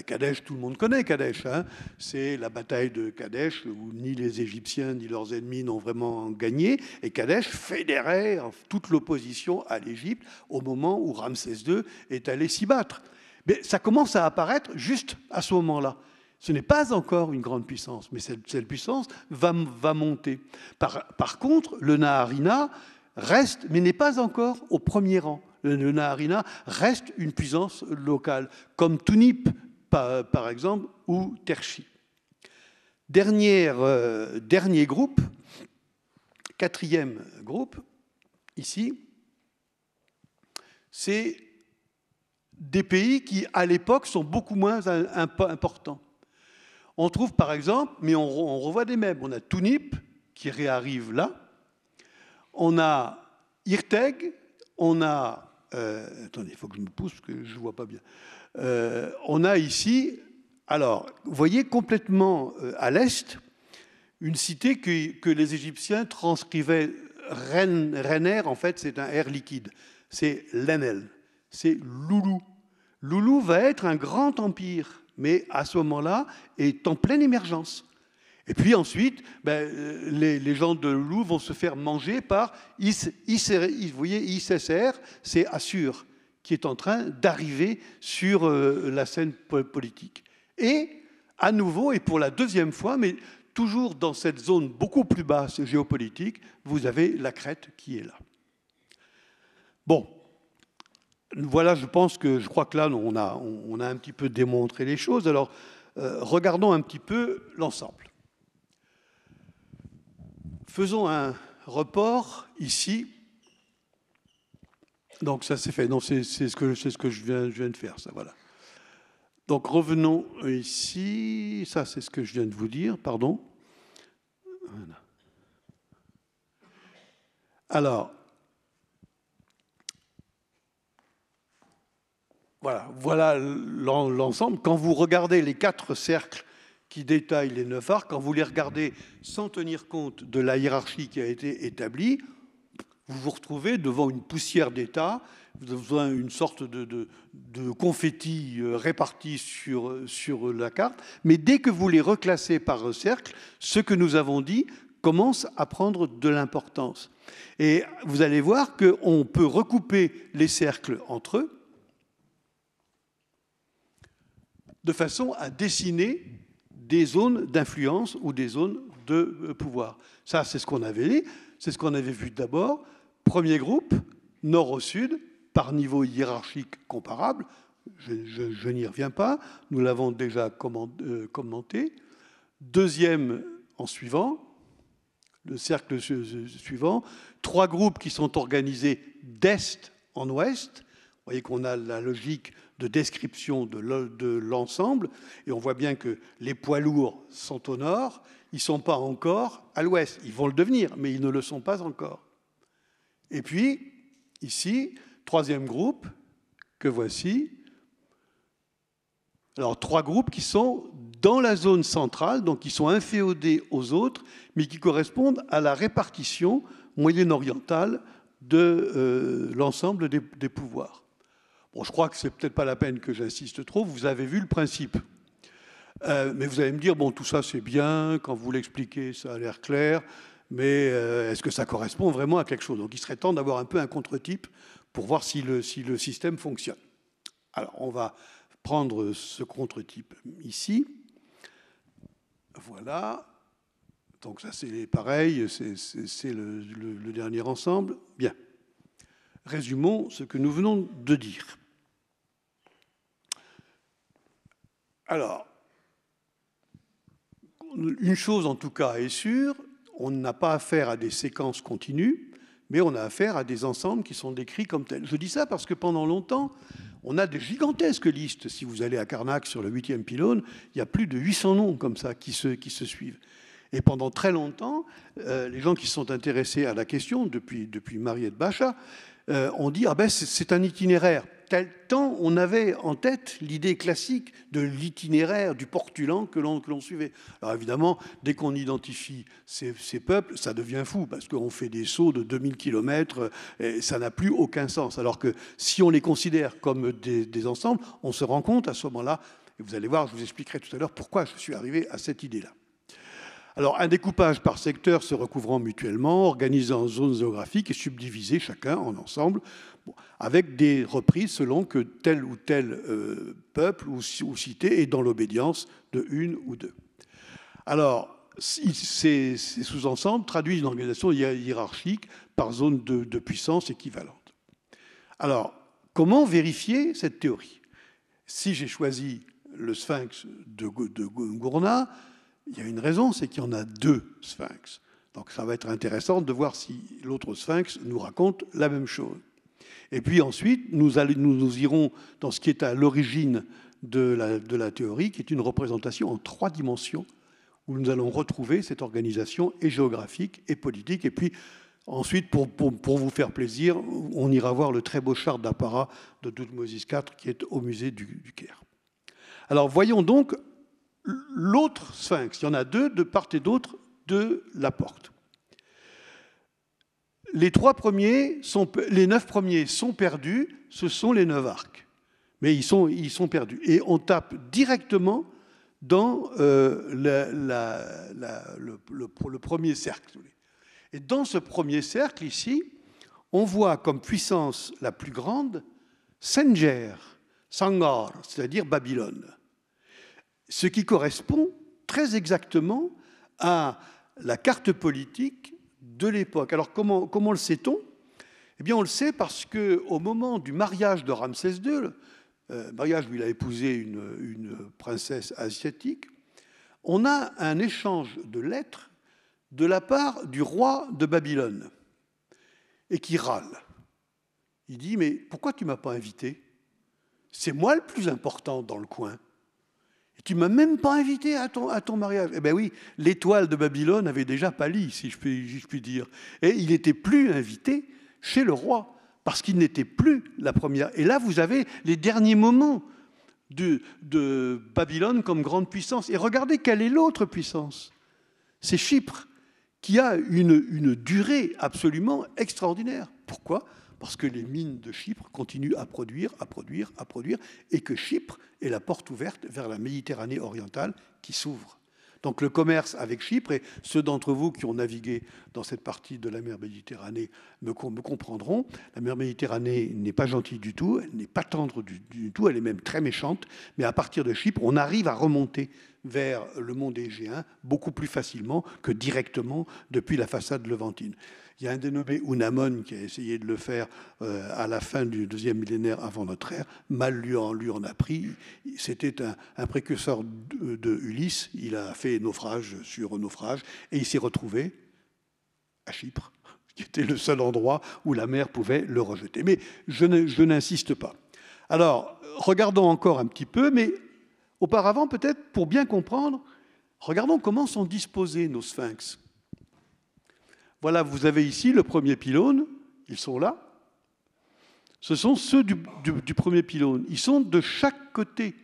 Kadesh, tout le monde connaît Kadesh. Hein, c'est la bataille de Kadesh où ni les Égyptiens ni leurs ennemis n'ont vraiment gagné. Et Kadesh fédérait toute l'opposition à l'Égypte au moment où Ramsès II est allé s'y battre. Mais ça commence à apparaître juste à ce moment-là. Ce n'est pas encore une grande puissance, mais cette puissance va monter. Par contre, le Naharina reste, mais n'est pas encore au premier rang. Le Naharina reste une puissance locale, comme Tunip, par exemple, ou Terchi. Dernier groupe, quatrième groupe, ici, c'est des pays qui, à l'époque, sont beaucoup moins importants. On trouve, par exemple, mais on revoit des mêmes. On a Tunip, qui réarrive là. On a Irteg, on a... attendez, il faut que je me pousse, parce que je ne vois pas bien. On a ici, alors, vous voyez complètement à l'est, une cité que les Égyptiens transcrivaient Rener, en fait, c'est un R liquide. C'est Lenel, c'est Loulou. Loulou va être un grand empire, mais à ce moment-là, est en pleine émergence. Et puis ensuite, les gens de Loulou vont se faire manger par vous voyez, Isser, c'est Assur, qui est en train d'arriver sur la scène politique. Et, à nouveau, et pour la deuxième fois, mais toujours dans cette zone beaucoup plus basse géopolitique, vous avez la Crète qui est là. Bon, voilà, je crois que là, on a un petit peu démontré les choses. Alors, regardons un petit peu l'ensemble. Faisons un report ici. Donc ça c'est fait. Non, c'est ce que je viens de faire, ça, voilà. Donc revenons ici. Ça, c'est ce que je viens de vous dire, pardon. Voilà. Alors, voilà l'ensemble. Quand vous regardez les 4 cercles qui détaillent les 9 arcs, quand vous les regardez sans tenir compte de la hiérarchie qui a été établie, vous vous retrouvez devant une poussière d'États, vous avez besoin d'une sorte de confetti réparti sur la carte, mais dès que vous les reclassez par cercle, ce que nous avons dit commence à prendre de l'importance. Et vous allez voir qu'on peut recouper les cercles entre eux de façon à dessiner des zones d'influence ou des zones de pouvoir. Ça, c'est ce qu'on avait vu d'abord. Premier groupe, nord au sud, par niveau hiérarchique comparable. Je n'y reviens pas, nous l'avons déjà commenté. Deuxième en suivant, le cercle suivant, 3 groupes qui sont organisés d'est en ouest. Vous voyez qu'on a la logique de description de l'ensemble, et on voit bien que les poids lourds sont au nord, ils ne sont pas encore à l'ouest. Ils vont le devenir, mais ils ne le sont pas encore. Et puis, ici, 3e groupe, que voici. Alors, 3 groupes qui sont dans la zone centrale, donc qui sont inféodés aux autres, mais qui correspondent à la répartition moyen-orientale de l'ensemble des pouvoirs. Bon, je crois que ce n'est peut-être pas la peine que j'insiste trop, vous avez vu le principe. Mais vous allez me dire, bon, tout ça c'est bien, quand vous l'expliquez, ça a l'air clair, mais est-ce que ça correspond vraiment à quelque chose? Donc il serait temps d'avoir un peu un contre-type pour voir si le système fonctionne. Alors, on va prendre ce contre-type ici. Voilà. Donc ça c'est pareil, c'est le dernier ensemble. Bien. Résumons ce que nous venons de dire. Alors, une chose en tout cas est sûre, on n'a pas affaire à des séquences continues, mais on a affaire à des ensembles qui sont décrits comme tels. Je dis ça parce que pendant longtemps, on a des gigantesques listes. Si vous allez à Carnac sur le 8e pylône, il y a plus de 800 noms comme ça qui se suivent. Et pendant très longtemps, les gens qui sont intéressés à la question, depuis Mariette Bachat, ont dit ah ben c'est un itinéraire. Tant on avait en tête l'idée classique de l'itinéraire du portulan que l'on suivait. Alors évidemment, dès qu'on identifie ces peuples, ça devient fou, parce qu'on fait des sauts de 2000 km, et ça n'a plus aucun sens. Alors que si on les considère comme des ensembles, on se rend compte à ce moment-là, et vous allez voir, je vous expliquerai tout à l'heure pourquoi je suis arrivé à cette idée-là. Alors, un découpage par secteur se recouvrant mutuellement, organisé en zones géographiques et subdivisé chacun en ensemble, avec des reprises selon que tel ou tel peuple ou cité est dans l'obédience de une ou deux. Alors, ces sous-ensembles traduisent une organisation hiérarchique par zone de puissance équivalente. Alors, comment vérifier cette théorie? Si j'ai choisi le sphinx de Gournat, il y a une raison, c'est qu'il y en a 2 sphinx. Donc ça va être intéressant de voir si l'autre sphinx nous raconte la même chose. Et puis ensuite, nous irons dans ce qui est à l'origine de la théorie, qui est une représentation en 3 dimensions, où nous allons retrouver cette organisation et géographique et politique. Et puis ensuite, pour vous faire plaisir, on ira voir le très beau char d'apparat de Thutmose IV qui est au musée du Caire. Alors voyons donc l'autre sphinx. Il y en a 2 de part et d'autre de la porte. Les 9 premiers sont perdus, ce sont les 9 arcs. Mais ils sont perdus. Et on tape directement dans le premier cercle. Et dans ce premier cercle, ici, on voit comme puissance la plus grande Senjer, Sangar, c'est-à-dire Babylone. Ce qui correspond très exactement à la carte politique de l'époque. Alors comment le sait-on? Eh bien on le sait parce qu'au moment du mariage de Ramsès II, mariage où il a épousé une princesse asiatique, on a un échange de lettres de la part du roi de Babylone, et qui râle. Il dit, mais pourquoi tu ne m'as pas invité? C'est moi le plus important dans le coin. Et tu ne m'as même pas invité à ton mariage. Eh bien oui, l'étoile de Babylone avait déjà pâli, si je puis dire. Et il n'était plus invité chez le roi, parce qu'il n'était plus la première. Et là, vous avez les derniers moments de Babylone comme grande puissance. Et regardez quelle est l'autre puissance. C'est Chypre, qui a une durée absolument extraordinaire. Pourquoi? parce que les mines de Chypre continuent à produire, et que Chypre est la porte ouverte vers la Méditerranée orientale qui s'ouvre. Donc le commerce avec Chypre, et ceux d'entre vous qui ont navigué dans cette partie de la mer Méditerranée me comprendront, la mer Méditerranée n'est pas gentille du tout, elle n'est pas tendre du tout, elle est même très méchante, mais à partir de Chypre, on arrive à remonter vers le monde Égéen beaucoup plus facilement que directement depuis la façade levantine. Il y a un dénommé Ounamon qui a essayé de le faire à la fin du 2e millénaire avant notre ère. Mal lui en a pris. C'était un précurseur de Ulysse. Il a fait naufrage sur naufrage et il s'est retrouvé à Chypre, qui était le seul endroit où la mer pouvait le rejeter. Mais je n'insiste pas. Alors, regardons encore un petit peu, mais auparavant, peut-être, pour bien comprendre, regardons comment sont disposés nos sphinx. Voilà, vous avez ici le premier pylône, ils sont là. Ce sont ceux du premier pylône. Ils sont de chaque côté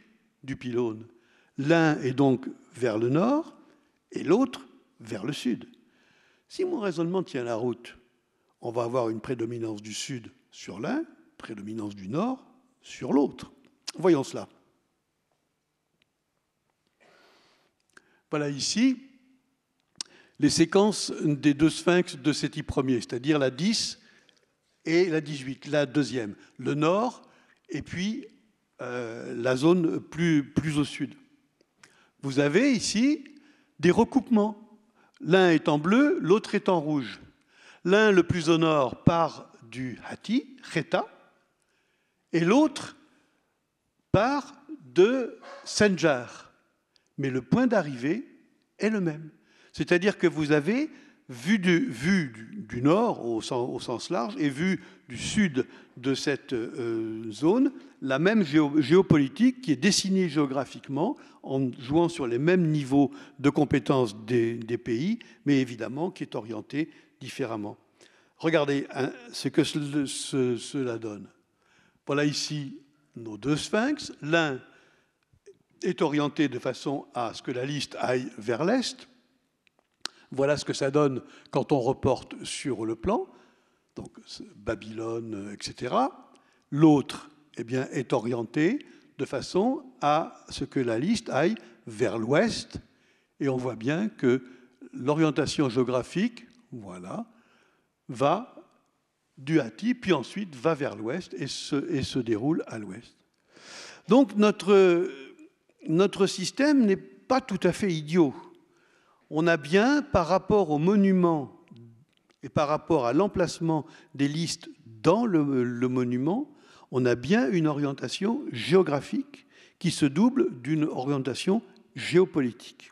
du pylône. L'un est donc vers le nord et l'autre vers le sud. Si mon raisonnement tient la route, on va avoir une prédominance du sud sur l'un, prédominance du nord sur l'autre. Voyons cela. Voilà ici les séquences des deux sphinx de Séti Ier, c'est-à-dire la 10 et la 18, la deuxième, le nord et puis la zone plus au sud. Vous avez ici des recoupements. L'un est en bleu, l'autre est en rouge. L'un, le plus au nord, part du Hatti, Kheta, et l'autre part de Senjar. Mais le point d'arrivée est le même. C'est-à-dire que vous avez, vu du nord au sens large et vu du sud de cette zone, la même géopolitique qui est dessinée géographiquement en jouant sur les mêmes niveaux de compétences des pays, mais évidemment qui est orientée différemment. Regardez ce que cela donne. Voilà ici nos deux sphinx. L'un est orienté de façon à ce que la liste aille vers l'est. Voilà ce que ça donne quand on reporte sur le plan, donc Babylone, etc. L'autre, eh bien, est orienté de façon à ce que la liste aille vers l'ouest, et on voit bien que l'orientation géographique, voilà, va du Hatti, puis ensuite va vers l'ouest et se déroule à l'ouest. Donc notre système n'est pas tout à fait idiot. On a bien, par rapport aux monuments et par rapport à l'emplacement des listes dans le monument, on a bien une orientation géographique qui se double d'une orientation géopolitique.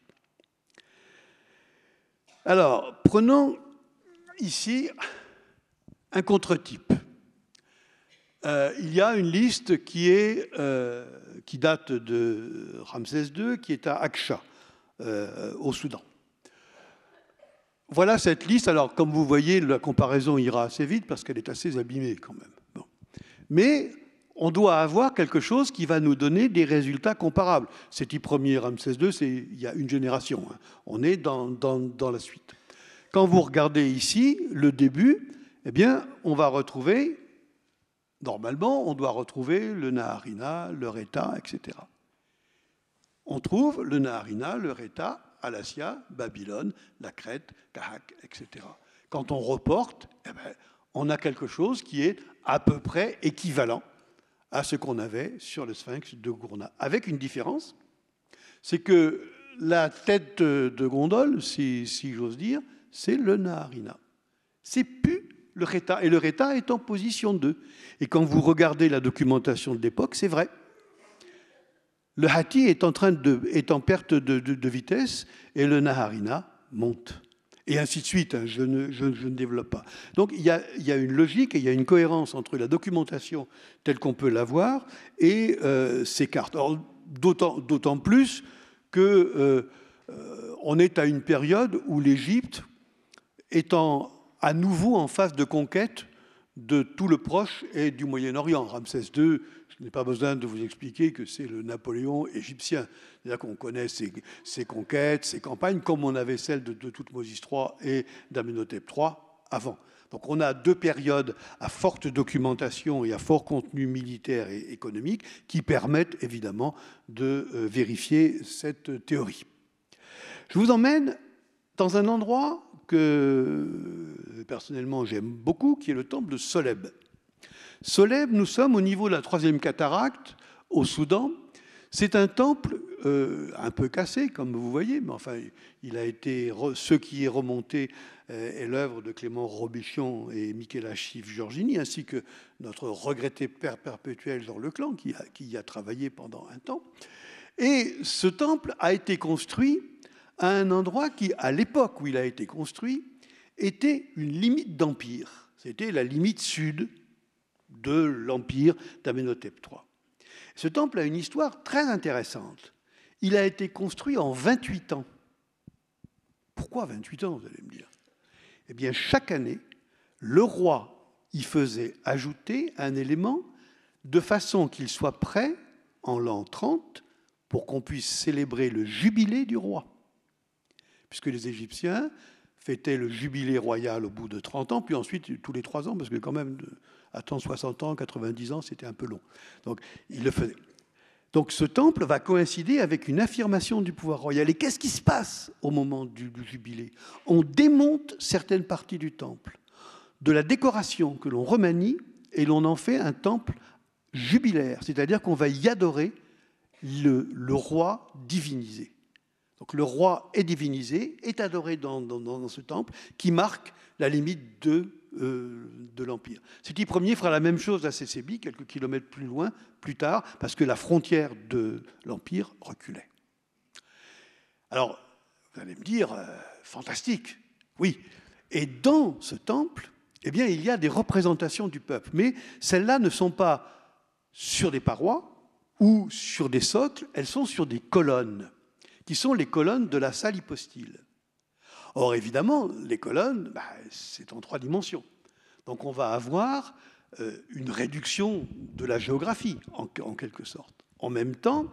Alors, prenons ici un contre-type. Il y a une liste qui date de Ramsès II, qui est à Aksha, au Soudan. Voilà cette liste. Alors, comme vous voyez, la comparaison ira assez vite parce qu'elle est assez abîmée quand même. Bon. Mais on doit avoir quelque chose qui va nous donner des résultats comparables. Séti Ier, Ramsès II, il y a une génération. Hein. On est dans la suite. Quand vous regardez ici, le début, eh bien, on va retrouver, normalement, on doit retrouver le Naharina, le Rhéta, etc. On trouve le Naharina, le Rhéta, Alassia, Babylone, la Crète, Kahak, etc. Quand on reporte, eh bien, on a quelque chose qui est à peu près équivalent à ce qu'on avait sur le sphinx de Gourna. Avec une différence, c'est que la tête de gondole, si j'ose dire, c'est le Naharina. C'est plus le Rhéta. Et le Rhéta est en position 2. Et quand vous regardez la documentation de l'époque, c'est vrai. Le Hatti est en perte de vitesse et le Naharina monte. Et ainsi de suite, hein, je ne développe pas. Donc il y a une logique et il y a une cohérence entre la documentation telle qu'on peut l'avoir et ces cartes. D'autant plus qu'on est à une période où l'Égypte, étant à nouveau en phase de conquête de tout le Proche et du Moyen-Orient. Ramsès II, je n'ai pas besoin de vous expliquer que c'est le Napoléon égyptien. C'est-à-dire qu'on connaît ses conquêtes, ses campagnes, comme on avait celles de Toutmoses III et d'Amenhotep III avant. Donc on a deux périodes à forte documentation et à fort contenu militaire et économique qui permettent évidemment de vérifier cette théorie. Je vous emmène dans un endroit que personnellement j'aime beaucoup, qui est le temple de Soleb. Soleb, nous sommes au niveau de la 3e cataracte, au Soudan. C'est un temple un peu cassé, comme vous voyez, mais enfin, ce qui est remonté est l'œuvre de Clément Robichon et Michela Schiff-Giorgini, ainsi que notre regretté père perpétuel Jean Leclan, qui y a travaillé pendant un temps. Et ce temple a été construit à un endroit qui, à l'époque où il a été construit, était une limite d'empire. C'était la limite sud de l'empire d'Amenhotep III. Ce temple a une histoire très intéressante. Il a été construit en 28 ans. Pourquoi 28 ans, vous allez me dire? Eh bien, chaque année, le roi y faisait ajouter un élément de façon qu'il soit prêt en l'an 30 pour qu'on puisse célébrer le jubilé du roi. Puisque les Égyptiens fêtaient le jubilé royal au bout de 30 ans, puis ensuite tous les 3 ans, parce que quand même, attendre 60 ans, 90 ans, c'était un peu long. Donc, il le faisait. Donc, ce temple va coïncider avec une affirmation du pouvoir royal. Et qu'est-ce qui se passe au moment du jubilé? On démonte certaines parties du temple, de la décoration que l'on remanie, et l'on en fait un temple jubilaire, c'est-à-dire qu'on va y adorer le roi divinisé. Donc le roi est divinisé, est adoré dans ce temple qui marque la limite de l'Empire. Seti Ier fera la même chose à Sésébie, quelques kilomètres plus loin, plus tard, parce que la frontière de l'Empire reculait. Alors, vous allez me dire, fantastique, oui. Et dans ce temple, eh bien, il y a des représentations du peuple, mais celles-là ne sont pas sur des parois ou sur des socles, elles sont sur des colonnes, qui sont les colonnes de la salle hypostyle. Or, évidemment, les colonnes, c'est en 3 dimensions. Donc, on va avoir une réduction de la géographie, en quelque sorte. En même temps,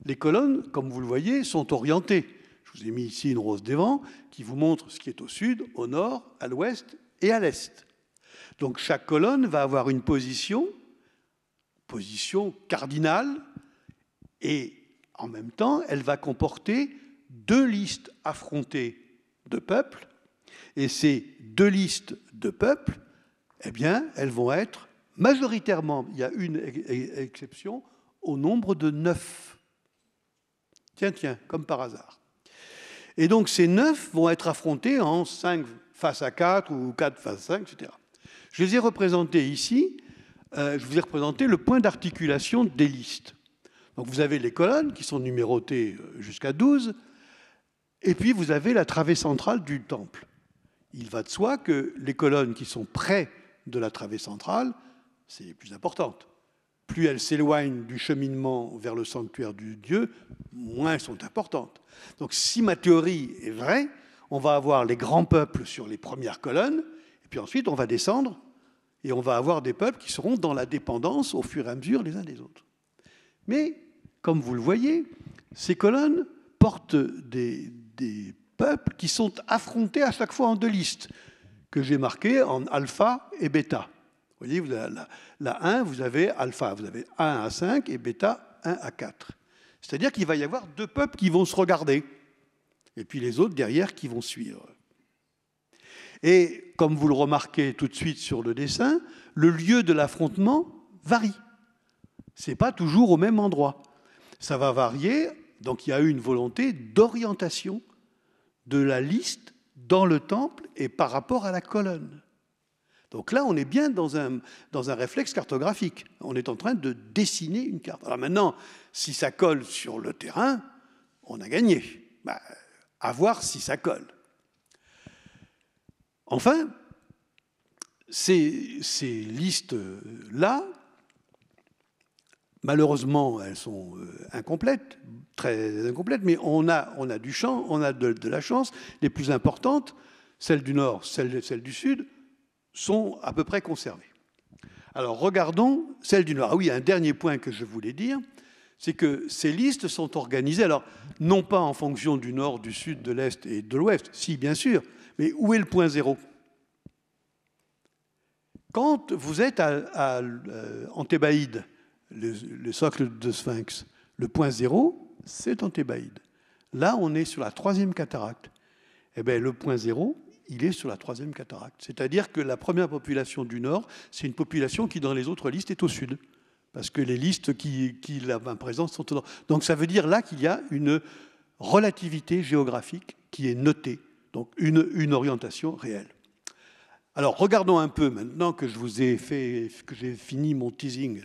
les colonnes, comme vous le voyez, sont orientées. Je vous ai mis ici une rose des vents qui vous montre ce qui est au sud, au nord, à l'ouest et à l'est. Donc, chaque colonne va avoir une position cardinale, et en même temps, elle va comporter 2 listes affrontées de peuples, et ces 2 listes de peuples, eh bien, elles vont être majoritairement, il y a une exception, au nombre de 9. Tiens, comme par hasard. Et donc, ces 9 vont être affrontés en 5 face à 4 ou 4 face à 5, etc. Je les ai représentés ici. Je vous ai représenté le point d'articulation des listes. Donc vous avez les colonnes qui sont numérotées jusqu'à 12, et puis vous avez la travée centrale du temple. Il va de soi que les colonnes qui sont près de la travée centrale, c'est les plus importantes. Plus elles s'éloignent du cheminement vers le sanctuaire du Dieu, moins elles sont importantes. Donc si ma théorie est vraie, on va avoir les grands peuples sur les premières colonnes, et puis ensuite on va descendre, et on va avoir des peuples qui seront dans la dépendance au fur et à mesure les uns des autres. Mais, comme vous le voyez, ces colonnes portent des peuples qui sont affrontés à chaque fois en 2 listes, que j'ai marquées en alpha et bêta. Vous voyez, vous avez la 1, vous avez alpha, vous avez 1 à 5 et bêta 1 à 4. C'est-à-dire qu'il va y avoir 2 peuples qui vont se regarder, et puis les autres derrière qui vont suivre. Et comme vous le remarquez tout de suite sur le dessin, le lieu de l'affrontement varie. Ce n'est pas toujours au même endroit. Ça va varier, donc il y a eu une volonté d'orientation de la liste dans le temple et par rapport à la colonne. Donc là, on est bien dans un réflexe cartographique. On est en train de dessiner une carte. Alors maintenant, si ça colle sur le terrain, on a gagné. À voir si ça colle. Enfin, ces listes-là, malheureusement, elles sont incomplètes, très incomplètes, mais on a du champ, on a de la chance. Les plus importantes, celles du Nord, celles du Sud, sont à peu près conservées. Alors, regardons celles du Nord. Ah oui, un dernier point que je voulais dire, c'est que ces listes sont organisées, alors, non pas en fonction du Nord, du Sud, de l'Est et de l'Ouest, si, bien sûr, mais où est le point zéro? Quand vous êtes à Anthébaïde, le socle de Sphinx, le point 0, c'est Anthébaïde. Là, on est sur la 3e cataracte. Eh bien, le point 0, il est sur la 3e cataracte. C'est-à-dire que la première population du Nord, c'est une population qui, dans les autres listes, est au sud. Parce que les listes qui la présentent sont au Nord. Donc, ça veut dire là qu'il y a une relativité géographique qui est notée. Donc, une orientation réelle. Alors, regardons un peu, maintenant que j'ai fini mon teasing.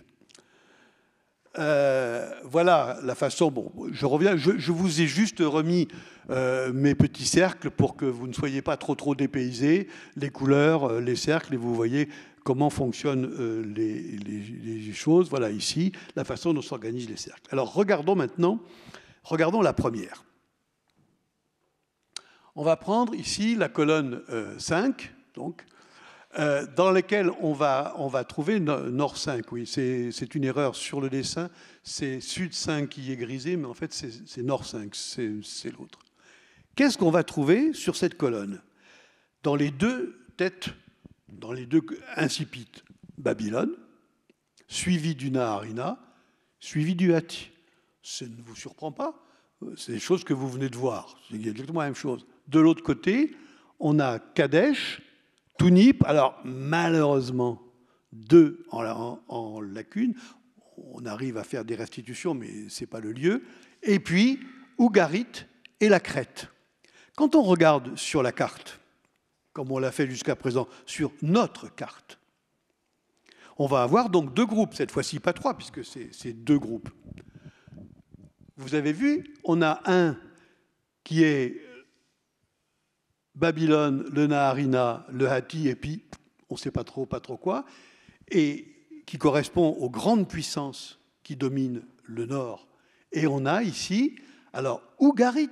Voilà la façon. Bon, je reviens. Je vous ai juste remis mes petits cercles pour que vous ne soyez pas trop dépaysés. Les couleurs, les cercles, et vous voyez comment fonctionnent les choses. Voilà ici la façon dont s'organisent les cercles. Alors, regardons maintenant. Regardons la première. On va prendre ici la colonne 5, donc, dans laquelle on va trouver Nord 5. Oui, c'est une erreur sur le dessin. C'est Sud 5 qui est grisé, mais en fait, c'est Nord 5, c'est l'autre. Qu'est-ce qu'on va trouver sur cette colonne? Dans les deux têtes, dans les deux incipites, Babylone, suivi du Naharina, suivi du Hatti. Ça ne vous surprend pas? C'est des choses que vous venez de voir. C'est exactement la même chose. De l'autre côté, on a Kadesh, Tunip, alors malheureusement, 2 en lacune. On arrive à faire des restitutions, mais ce n'est pas le lieu. Et puis, Ougarit et la Crète. Quand on regarde sur la carte, comme on l'a fait jusqu'à présent, sur notre carte, on va avoir donc 2 groupes, cette fois-ci pas 3, puisque c'est 2 groupes. Vous avez vu, on a un qui est Babylone, le Naharina, le Hatti, et puis on ne sait pas trop quoi, et qui correspond aux grandes puissances qui dominent le Nord. Et on a ici, alors, Ougarit.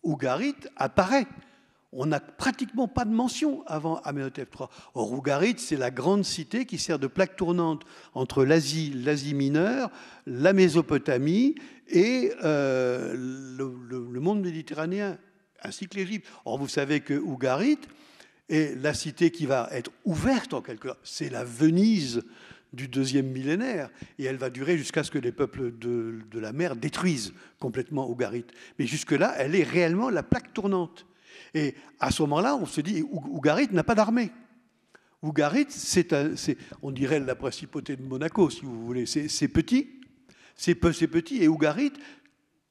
Ougarit apparaît. On n'a pratiquement pas de mention avant Amenhotep III. Or, Ougarit, c'est la grande cité qui sert de plaque tournante entre l'Asie mineure, la Mésopotamie et le monde méditerranéen, ainsi que l'Égypte. Or, vous savez que Ougarit est la cité qui va être ouverte en quelque sorte. C'est la Venise du 2e millénaire, et elle va durer jusqu'à ce que les peuples de la mer détruisent complètement Ougarit. Mais jusque-là, elle est réellement la plaque tournante. Et à ce moment-là, on se dit, Ougarit n'a pas d'armée. Ougarit, on dirait la principauté de Monaco, si vous voulez. C'est petit, et Ougarit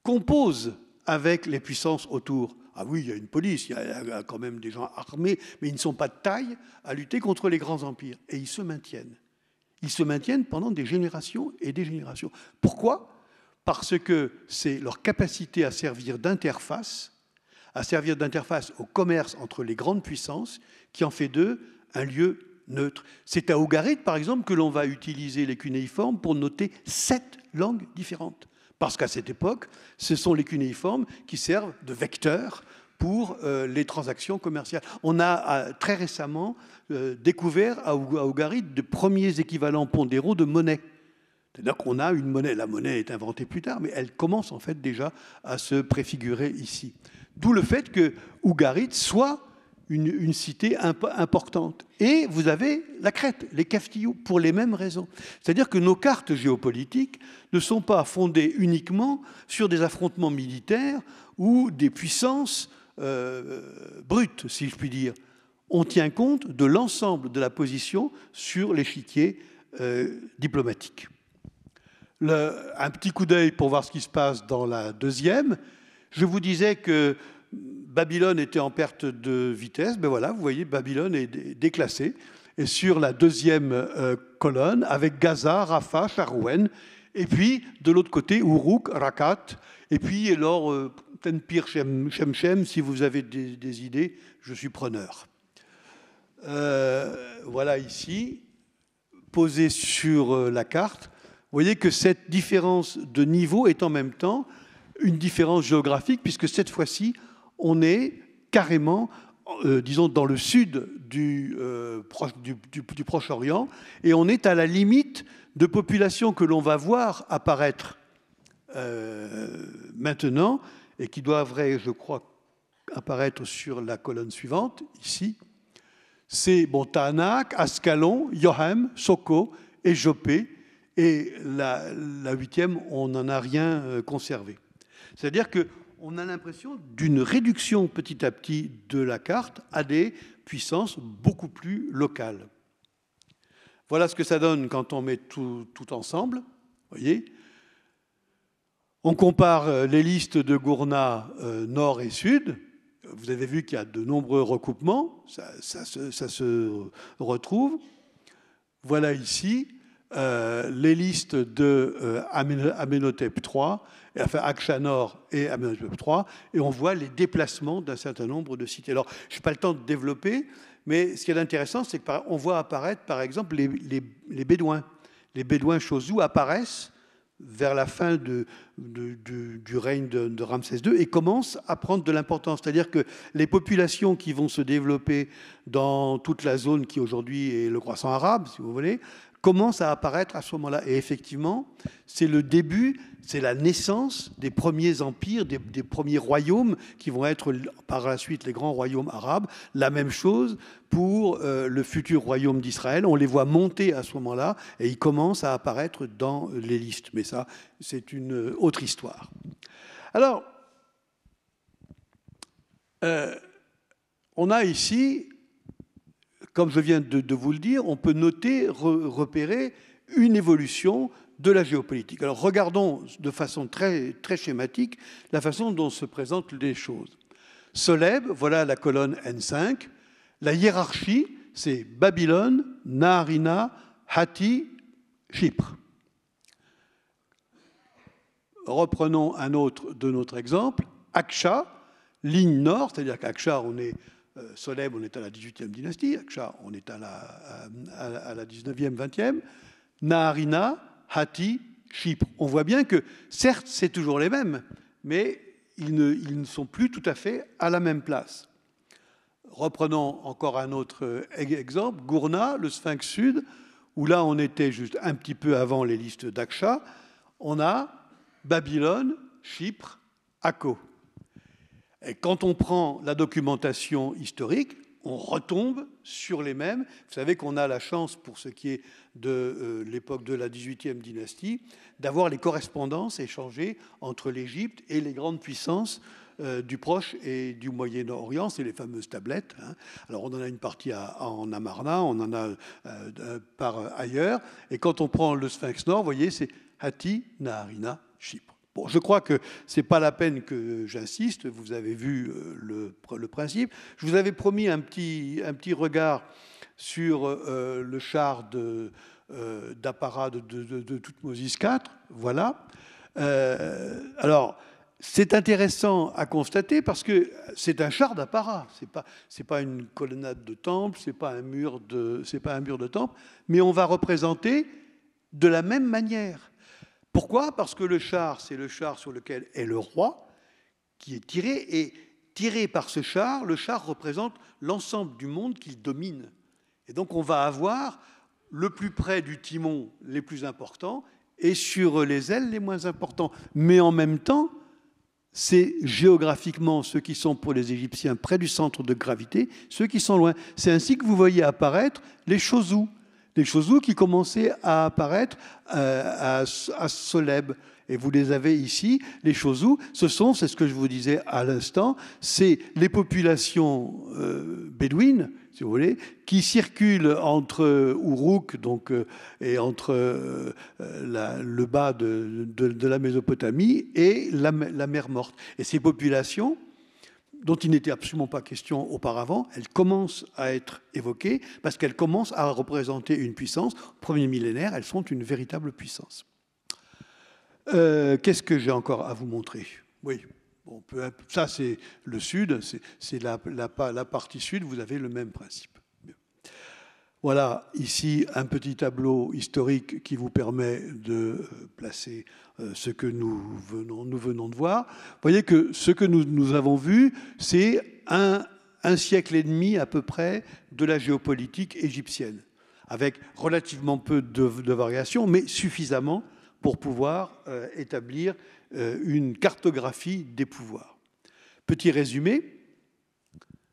compose avec les puissances autour. Ah oui, il y a une police, il y a quand même des gens armés, mais ils ne sont pas de taille à lutter contre les grands empires. Et ils se maintiennent. Ils se maintiennent pendant des générations et des générations. Pourquoi? Parce que c'est leur capacité à servir d'interface au commerce entre les grandes puissances qui en fait d'eux un lieu neutre. C'est à Ougarit, par exemple, que l'on va utiliser les cunéiformes pour noter 7 langues différentes. Parce qu'à cette époque, ce sont les cunéiformes qui servent de vecteurs pour les transactions commerciales. On a très récemment découvert à Ougarit de premiers équivalents pondéraux de monnaie. C'est-à-dire qu'on a une monnaie. La monnaie est inventée plus tard, mais elle commence en fait déjà à se préfigurer ici. D'où le fait que Ougarit soit une cité importante. Et vous avez la Crète, les Caftillous, pour les mêmes raisons. C'est-à-dire que nos cartes géopolitiques ne sont pas fondées uniquement sur des affrontements militaires ou des puissances brutes, si je puis dire. On tient compte de l'ensemble de la position sur l'échiquier diplomatique. Un petit coup d'œil pour voir ce qui se passe dans la deuxième. Je vous disais que Babylone était en perte de vitesse. Ben voilà, vous voyez, Babylone est déclassée. Et sur la deuxième colonne, avec Gaza, Rafah, Sharouen, et puis de l'autre côté, Uruk, Rakat, et puis alors Tenpir, Shemshem, si vous avez des idées, je suis preneur. Voilà ici, posé sur la carte. Vous voyez que cette différence de niveau est en même temps une différence géographique, puisque cette fois-ci, on est carrément, disons, dans le sud du Proche-Orient, et on est à la limite de populations que l'on va voir apparaître maintenant, et qui devraient, je crois, apparaître sur la colonne suivante, ici. C'est Tanak, Ascalon, Yohem, Soko et Jopé. Et la 8e, on n'en a rien conservé. C'est-à-dire qu'on a l'impression d'une réduction petit à petit de la carte à des puissances beaucoup plus locales. Voilà ce que ça donne quand on met tout ensemble. Voyez, on compare les listes de Gourna nord et sud. Vous avez vu qu'il y a de nombreux recoupements. Ça se retrouve. Voilà ici les listes de Amenhotep III, enfin Akshanor et Amenhotep III, et on voit les déplacements d'un certain nombre de cités. Alors, je n'ai pas le temps de développer, mais ce qui est intéressant, c'est qu'on voit apparaître, par exemple, les Bédouins. Les Bédouins Chouzou apparaissent vers la fin du règne de Ramsès II et commencent à prendre de l'importance. C'est-à-dire que les populations qui vont se développer dans toute la zone qui aujourd'hui est le croissant arabe, si vous voulez, commencent à apparaître à ce moment-là. Et effectivement, c'est le début, c'est la naissance des premiers empires, des premiers royaumes qui vont être par la suite les grands royaumes arabes. La même chose pour le futur royaume d'Israël. On les voit monter à ce moment-là et ils commencent à apparaître dans les listes. Mais ça, c'est une autre histoire. Alors, on a ici, comme je viens de vous le dire, on peut noter, repérer une évolution de la géopolitique. Alors regardons de façon très, très schématique la façon dont se présentent les choses. Soleb, voilà la colonne N5. La hiérarchie, c'est Babylone, Naharina, Hatti, Chypre. Reprenons un autre de notre exemple. Aksha, ligne nord, c'est-à-dire qu'Aksha, on est Soleb, on est à la 18e dynastie. Aksha, on est à la 19e, 20e. Naharina, Hatti, Chypre. On voit bien que, certes, c'est toujours les mêmes, mais ils ne sont plus tout à fait à la même place. Reprenons encore un autre exemple. Gourna, le Sphinx Sud, où là, on était juste un petit peu avant les listes d'Aksha. On a Babylone, Chypre, Akko. Et quand on prend la documentation historique, on retombe sur les mêmes. Vous savez qu'on a la chance, pour ce qui est de l'époque de la 18e dynastie, d'avoir les correspondances échangées entre l'Égypte et les grandes puissances du Proche et du Moyen-Orient, c'est les fameuses tablettes. Alors on en a une partie en Amarna, on en a par ailleurs. Et quand on prend le Sphinx Nord, vous voyez, c'est Hatti, Naharina, Chypre. Bon, je crois que ce n'est pas la peine que j'insiste, vous avez vu le principe. Je vous avais promis un petit regard sur le char d'apparat de Toutmose IV. Voilà. Alors, c'est intéressant à constater parce que c'est un char d'apparat. C'est pas une colonnade de temple, c'est pas un mur de temple, mais on va représenter de la même manière. Pourquoi ? Parce que le char, c'est le char sur lequel est le roi qui est tiré, et tiré par ce char, le char représente l'ensemble du monde qu'il domine. Et donc on va avoir le plus près du timon les plus importants et sur les ailes les moins importants. Mais en même temps, c'est géographiquement ceux qui sont pour les Égyptiens près du centre de gravité, ceux qui sont loin. C'est ainsi que vous voyez apparaître les Chouzou. Les Chouzou qui commençaient à apparaître à Soleb. Et vous les avez ici, les Chouzou, c'est ce que je vous disais à l'instant, c'est les populations bédouines, si vous voulez, qui circulent entre Uruk et entre le bas de la Mésopotamie et la mer Morte. Et ces populations, dont il n'était absolument pas question auparavant, elles commencent à être évoquées parce qu'elles commencent à représenter une puissance. Au premier millénaire, elles sont une véritable puissance. Qu'est-ce que j'ai encore à vous montrer ? Oui, bon, ça c'est le sud, c'est la partie sud, vous avez le même principe. Voilà ici un petit tableau historique qui vous permet de placer ce que nous venons de voir. Vous voyez que ce que nous avons vu, c'est un siècle et demi à peu près de la géopolitique égyptienne, avec relativement peu de variations, mais suffisamment pour pouvoir établir une cartographie des pouvoirs. Petit résumé,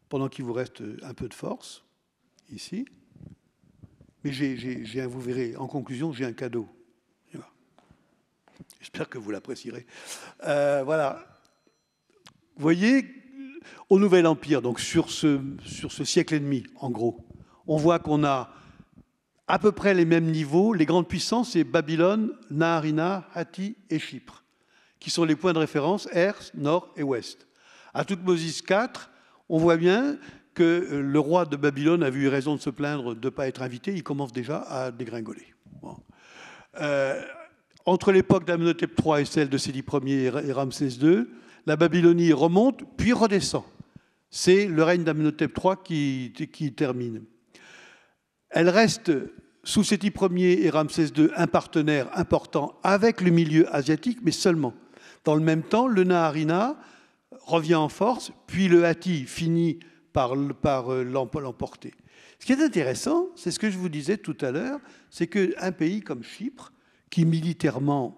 pendant qu'il vous reste un peu de force. ici. Mais vous verrez, en conclusion, j'ai un cadeau. J'espère que vous l'apprécierez. Voilà. Vous voyez, au Nouvel Empire, donc sur ce siècle et demi, en gros, on voit qu'on a à peu près les mêmes niveaux. Les grandes puissances, c'est Babylone, Naharina, Hatti et Chypre, qui sont les points de référence Ers, Nord et Ouest. À Toutmosis IV, on voit bien que le roi de Babylone avait eu raison de se plaindre de ne pas être invité. Il commence déjà à dégringoler. Bon. Entre l'époque d'Amenhotep III et celle de Sédi Ier et Ramsès II, la Babylonie remonte puis redescend. C'est le règne d'Amenhotep III qui termine. Elle reste, sous Sédi Ier et Ramsès II, un partenaire important avec le milieu asiatique, mais seulement. Dans le même temps, le Naharina revient en force, puis le Hatti finit par l'emporter. Ce qui est intéressant, c'est ce que je vous disais tout à l'heure, c'est qu'un pays comme Chypre, qui militairement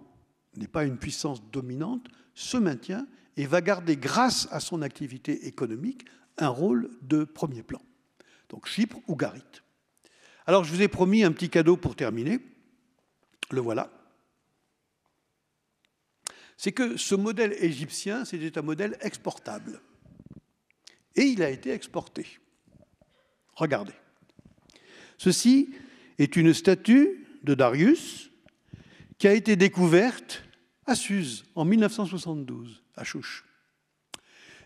n'est pas une puissance dominante, se maintient et va garder, grâce à son activité économique, un rôle de premier plan. Donc Chypre, Ougarit. Alors je vous ai promis un petit cadeau pour terminer. Le voilà. C'est que ce modèle égyptien, c'était un modèle exportable. Et il a été exporté. Regardez. Ceci est une statue de Darius qui a été découverte à Suse en 1972, à Chouch.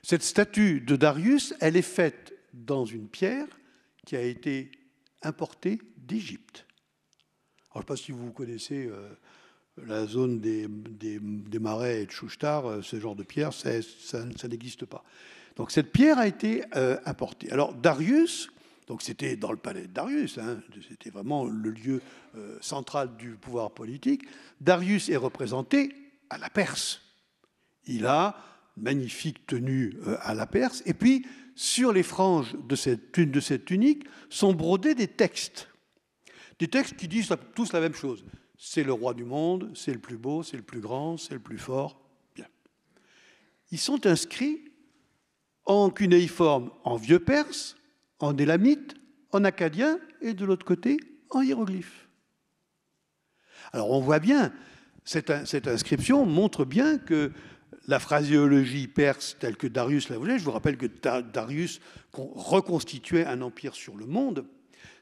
Cette statue de Darius, elle est faite dans une pierre qui a été importée d'Égypte. Alors, je ne sais pas si vous connaissez la zone des marais et de Chouchtar, ce genre de pierre, ça n'existe pas. Donc cette pierre a été importée. Alors Darius, donc c'était dans le palais de Darius, c'était vraiment le lieu central du pouvoir politique. Darius est représenté à la Perse. Il a une magnifique tenue à la Perse, et puis sur les franges de cette tunique sont brodés des textes qui disent tous la même chose. C'est le roi du monde, c'est le plus beau, c'est le plus grand, c'est le plus fort. Bien. Ils sont inscrits en cunéiforme, en vieux perse, en élamite, en akkadien et de l'autre côté, en hiéroglyphe. Alors on voit bien, cette inscription montre bien que la phraséologie perse telle que Darius la voulait, je vous rappelle que Darius reconstituait un empire sur le monde,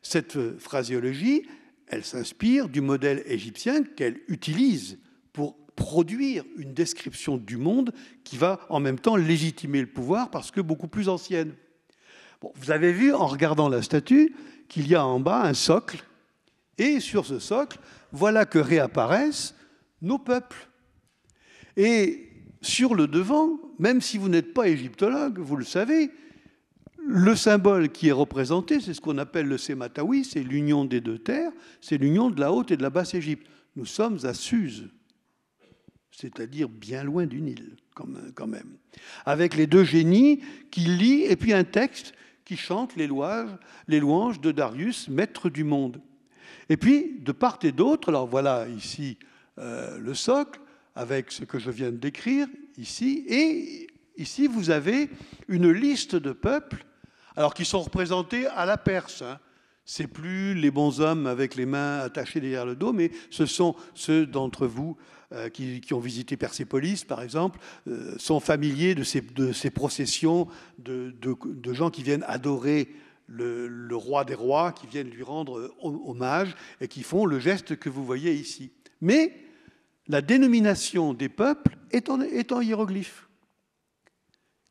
cette phraséologie, elle s'inspire du modèle égyptien qu'elle utilise pour produire une description du monde qui va en même temps légitimer le pouvoir parce que beaucoup plus ancienne. Bon, vous avez vu en regardant la statue qu'il y a en bas un socle et sur ce socle, voilà que réapparaissent nos peuples. Et sur le devant, même si vous n'êtes pas égyptologue, vous le savez, le symbole qui est représenté, c'est ce qu'on appelle le Sématawi, c'est l'union des deux terres, c'est l'union de la Haute et de la Basse Égypte. Nous sommes à Suse, c'est-à-dire bien loin du Nil, quand même. Avec les deux génies qui lient, et puis un texte qui chante les louanges de Darius, maître du monde. Et puis, de part et d'autre, alors voilà ici le socle, avec ce que je viens de décrire ici, et ici vous avez une liste de peuples, alors qui sont représentés à la Perse. C'est plus les bons hommes avec les mains attachées derrière le dos, mais ce sont ceux d'entre vous qui ont visité Persépolis, par exemple, sont familiers de ces processions de gens qui viennent adorer le roi des rois, qui viennent lui rendre hommage et qui font le geste que vous voyez ici. Mais la dénomination des peuples est en hiéroglyphe,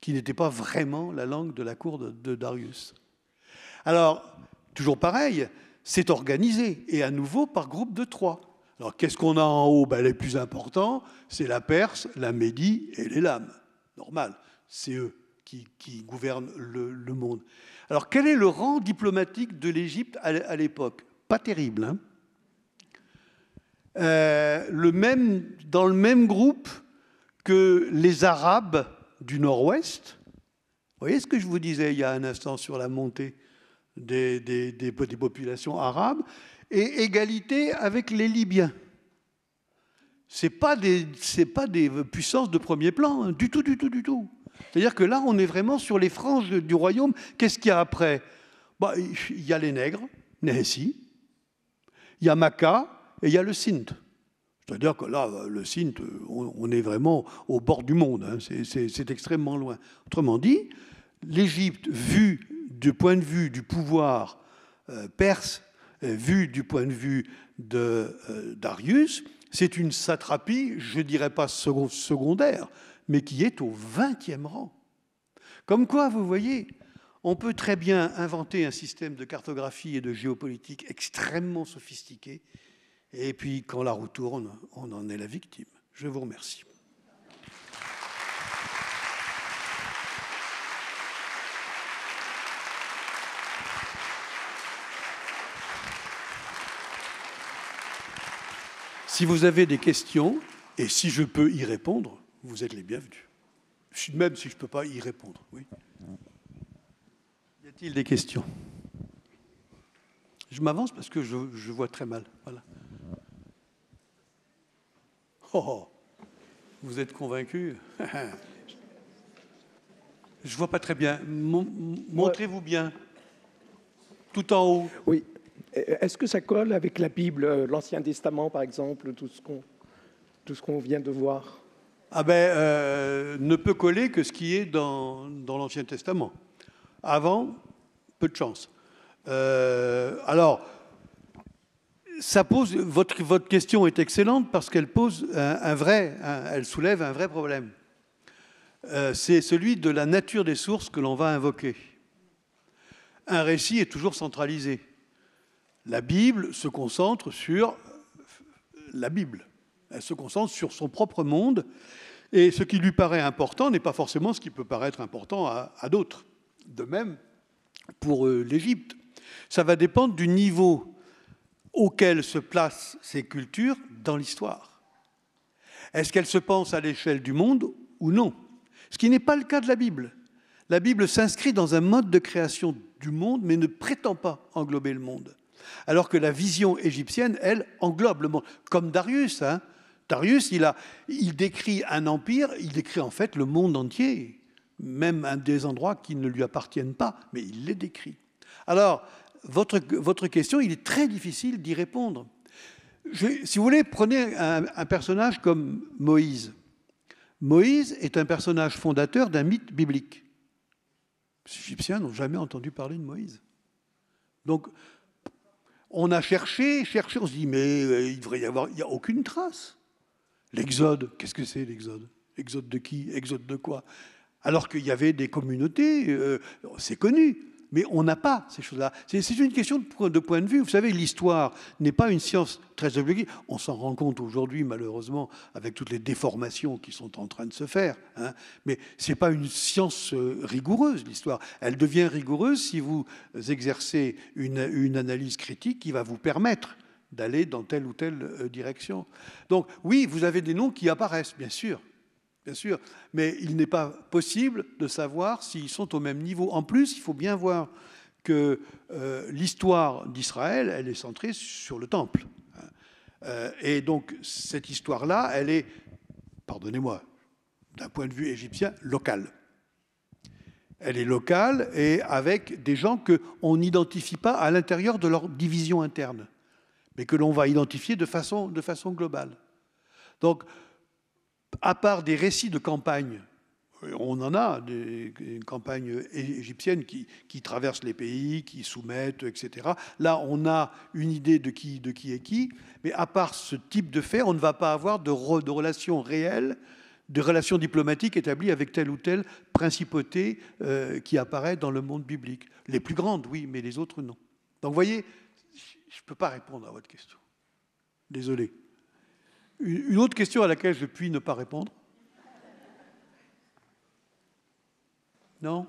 qui n'était pas vraiment la langue de la cour de Darius. Alors, toujours pareil, c'est organisé, et à nouveau par groupe de 3. Alors, qu'est-ce qu'on a en haut? Les plus importants, c'est la Perse, la Médie et l'Élam. Normal, c'est eux qui gouvernent le monde. Alors, quel est le rang diplomatique de l'Égypte à l'époque? Pas terrible, hein? Dans le même groupe que les Arabes du Nord-Ouest. Vous voyez ce que je vous disais il y a un instant sur la montée des populations arabes, et égalité avec les Libyens. Ce n'est pas des puissances de premier plan, hein, du tout. C'est-à-dire que là, on est vraiment sur les franges du royaume. Qu'est-ce qu'il y a après? Bah, il y a les nègres, Nehesi, il y a Maca et il y a le Sindh. C'est-à-dire que là, le Sindh, on est vraiment au bord du monde, hein, c'est extrêmement loin. Autrement dit, l'Égypte, vue du point de vue du pouvoir perse, vue du point de vue de Darius, c'est une satrapie, je ne dirais pas secondaire, mais qui est au 20e rang. Comme quoi, vous voyez, on peut très bien inventer un système de cartographie et de géopolitique extrêmement sophistiqué, et puis quand la roue tourne, on en est la victime. Je vous remercie. Si vous avez des questions, et si je peux y répondre, vous êtes les bienvenus. Même si je ne peux pas y répondre. Oui. Y a-t-il des questions? Je m'avance parce que je vois très mal. Voilà. Oh, vous êtes convaincu? Je ne vois pas très bien. Montrez-vous bien. Tout en haut. Oui. Est-ce que ça colle avec la Bible, l'Ancien Testament, par exemple, tout ce qu'on vient de voir? Ah ben, ne peut coller que ce qui est dans l'Ancien Testament. Avant, peu de chance. Alors, ça pose, votre question est excellente parce qu'elle pose elle soulève un vrai problème. C'est celui de la nature des sources que l'on va invoquer. Un récit est toujours centralisé. La Bible se concentre sur la Bible. Elle se concentre sur son propre monde. Et ce qui lui paraît important n'est pas forcément ce qui peut paraître important à d'autres. De même, pour l'Égypte, ça va dépendre du niveau auquel se placent ces cultures dans l'histoire. Est-ce qu'elles se pensent à l'échelle du monde ou non? Ce qui n'est pas le cas de la Bible. La Bible s'inscrit dans un mode de création du monde, mais ne prétend pas englober le monde. Alors que la vision égyptienne, elle, englobe le monde. Comme Darius, hein. Darius, il décrit un empire, il décrit en fait le monde entier, même des endroits qui ne lui appartiennent pas, mais il les décrit. Alors, votre question, il est très difficile d'y répondre. Si vous voulez, prenez un personnage comme Moïse. Moïse est un personnage fondateur d'un mythe biblique. Les Égyptiens n'ont jamais entendu parler de Moïse. Donc, on a cherché, on se dit, mais il devrait y avoir, il n'y a aucune trace. L'Exode, qu'est-ce que c'est l'Exode? Exode de qui? Exode de quoi? Alors qu'il y avait des communautés, c'est connu, mais on n'a pas ces choses-là. C'est une question de point de vue. Vous savez, l'histoire n'est pas une science très objective. On s'en rend compte aujourd'hui, malheureusement, avec toutes les déformations qui sont en train de se faire. Hein. Mais ce n'est pas une science rigoureuse, l'histoire. Elle devient rigoureuse si vous exercez une analyse critique qui va vous permettre d'aller dans telle ou telle direction. Donc oui, vous avez des noms qui apparaissent, bien sûr, mais il n'est pas possible de savoir s'ils sont au même niveau. En plus, il faut bien voir que l'histoire d'Israël, elle est centrée sur le temple. Et donc cette histoire-là, elle est, pardonnez-moi, d'un point de vue égyptien, locale. Elle est locale et avec des gens qu'on n'identifie pas à l'intérieur de leur division interne, mais que l'on va identifier de façon globale. Donc, à part des récits de campagne, on en a des campagnes égyptiennes qui traversent les pays, qui soumettent, etc. Là, on a une idée de qui est qui, mais à part ce type de fait, on ne va pas avoir de relations réelles, de relations diplomatiques établies avec telle ou telle principauté qui apparaît dans le monde biblique. Les plus grandes, oui, mais les autres, non. Donc, vous voyez, je ne peux pas répondre à votre question. Désolé. Une autre question à laquelle je puis ne pas répondre? Non?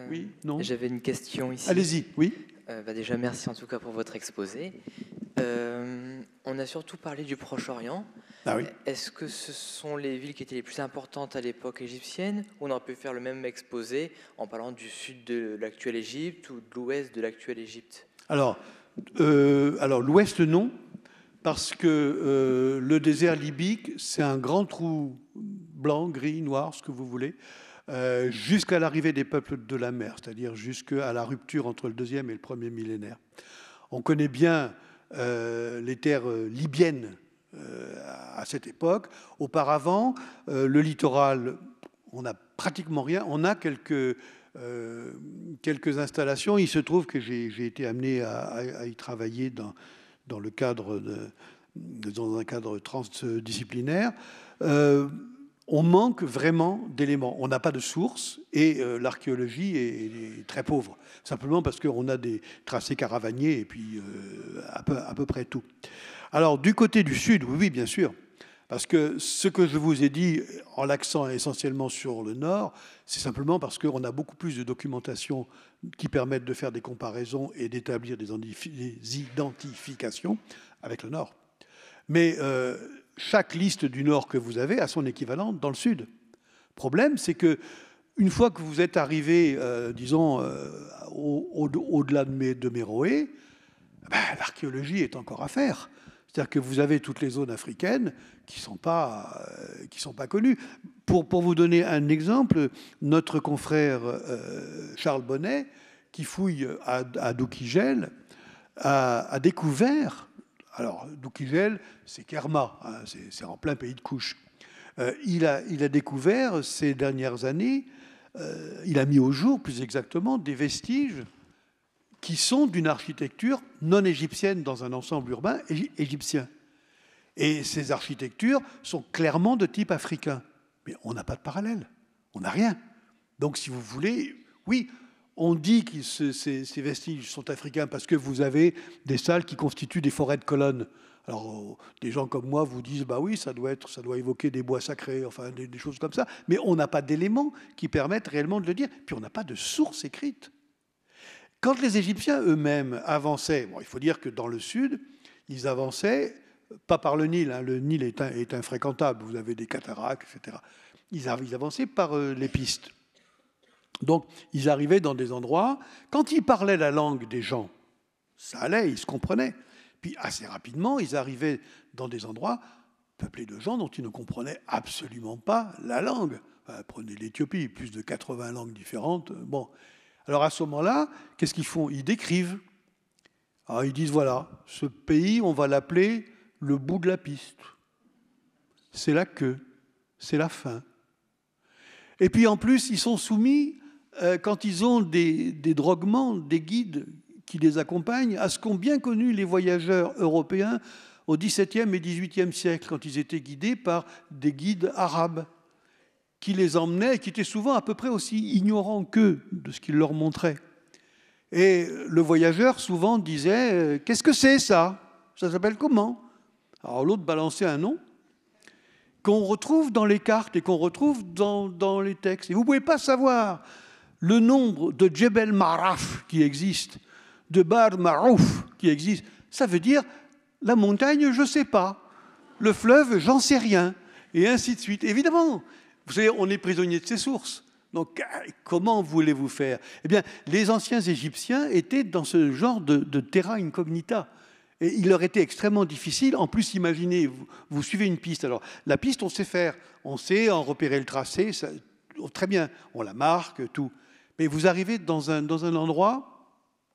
Oui? Non? J'avais une question ici. Allez-y, oui. Déjà, merci en tout cas pour votre exposé. On a surtout parlé du Proche-Orient. Ah oui. Est-ce que ce sont les villes qui étaient les plus importantes à l'époque égyptienne, ou on aurait pu faire le même exposé en parlant du sud de l'actuelle Égypte ou de l'ouest de l'actuelle Égypte? Alors l'ouest, non, parce que le désert libyque, c'est un grand trou blanc, gris, noir, ce que vous voulez. jusqu'à l'arrivée des peuples de la mer, c'est-à-dire jusqu'à la rupture entre le deuxième et le premier millénaire. On connaît bien les terres libyennes à cette époque. Auparavant, le littoral, on n'a pratiquement rien. On a quelques installations. Il se trouve que j'ai été amené à y travailler dans un cadre transdisciplinaire. On manque vraiment d'éléments. On n'a pas de sources et l'archéologie est très pauvre. Simplement parce qu'on a des tracés caravaniers et puis à peu près tout. Alors, du côté du sud, oui, bien sûr. Parce que ce que je vous ai dit, en l'accent essentiellement sur le nord, c'est simplement parce qu'on a beaucoup plus de documentation qui permettent de faire des comparaisons et d'établir des identifications avec le nord. Mais chaque liste du nord que vous avez a son équivalent dans le sud. Le problème, c'est que une fois que vous êtes arrivé, disons, au-delà de Méroé, l'archéologie est encore à faire. C'est-à-dire que vous avez toutes les zones africaines qui ne sont pas connues. Pour vous donner un exemple, notre confrère Charles Bonnet, qui fouille à Doukigel, a découvert... Alors, Doukigel, c'est Kerma, hein, c'est en plein pays de Couche. Il a découvert ces dernières années, il a mis au jour, plus exactement, des vestiges qui sont d'une architecture non égyptienne dans un ensemble urbain égyptien. Et ces architectures sont clairement de type africain. Mais on n'a pas de parallèle, on n'a rien. Donc, si vous voulez, oui, on dit que ces vestiges sont africains parce que vous avez des salles qui constituent des forêts de colonnes. Alors, des gens comme moi vous disent, bah oui, ça doit évoquer des bois sacrés, enfin des choses comme ça. Mais on n'a pas d'éléments qui permettent réellement de le dire. Puis on n'a pas de source écrite. Quand les Égyptiens eux-mêmes avançaient, bon, il faut dire que dans le sud, ils avançaient, pas par le Nil, hein, le Nil est infréquentable, vous avez des cataractes, etc. Ils avançaient par les pistes. Donc, ils arrivaient dans des endroits, quand ils parlaient la langue des gens, ça allait, ils se comprenaient. Puis, assez rapidement, ils arrivaient dans des endroits peuplés de gens dont ils ne comprenaient absolument pas la langue. Prenez l'Éthiopie, plus de 80 langues différentes. Bon. Alors, à ce moment-là, qu'est-ce qu'ils font? Ils décrivent. Alors, ils disent, voilà, ce pays, on va l'appeler le bout de la piste. C'est la queue, c'est la fin. Et puis, en plus, ils sont soumis... quand ils ont des droguements, des guides qui les accompagnent, à ce qu'ont bien connu les voyageurs européens au XVIIe et XVIIIe siècle, quand ils étaient guidés par des guides arabes qui les emmenaient et qui étaient souvent à peu près aussi ignorants qu'eux de ce qu'ils leur montraient. Et le voyageur souvent disait « Qu'est-ce que c'est ça? Ça s'appelle comment ?» Alors l'autre balançait un nom qu'on retrouve dans les cartes et qu'on retrouve dans les textes. Et vous ne pouvez pas savoir le nombre de Djebel Maraf qui existe, de Bar Marouf qui existe. Ça veut dire la montagne, je ne sais pas. Le fleuve, j'en sais rien. Et ainsi de suite. Évidemment, vous savez, on est prisonnier de ses sources. Donc, comment voulez-vous faire? Eh bien, les anciens Égyptiens étaient dans ce genre de terra incognita. Et il leur était extrêmement difficile. En plus, imaginez, vous suivez une piste. Alors, la piste, on sait faire. On sait en repérer le tracé. Ça, très bien. On la marque, tout. Mais vous arrivez dans un endroit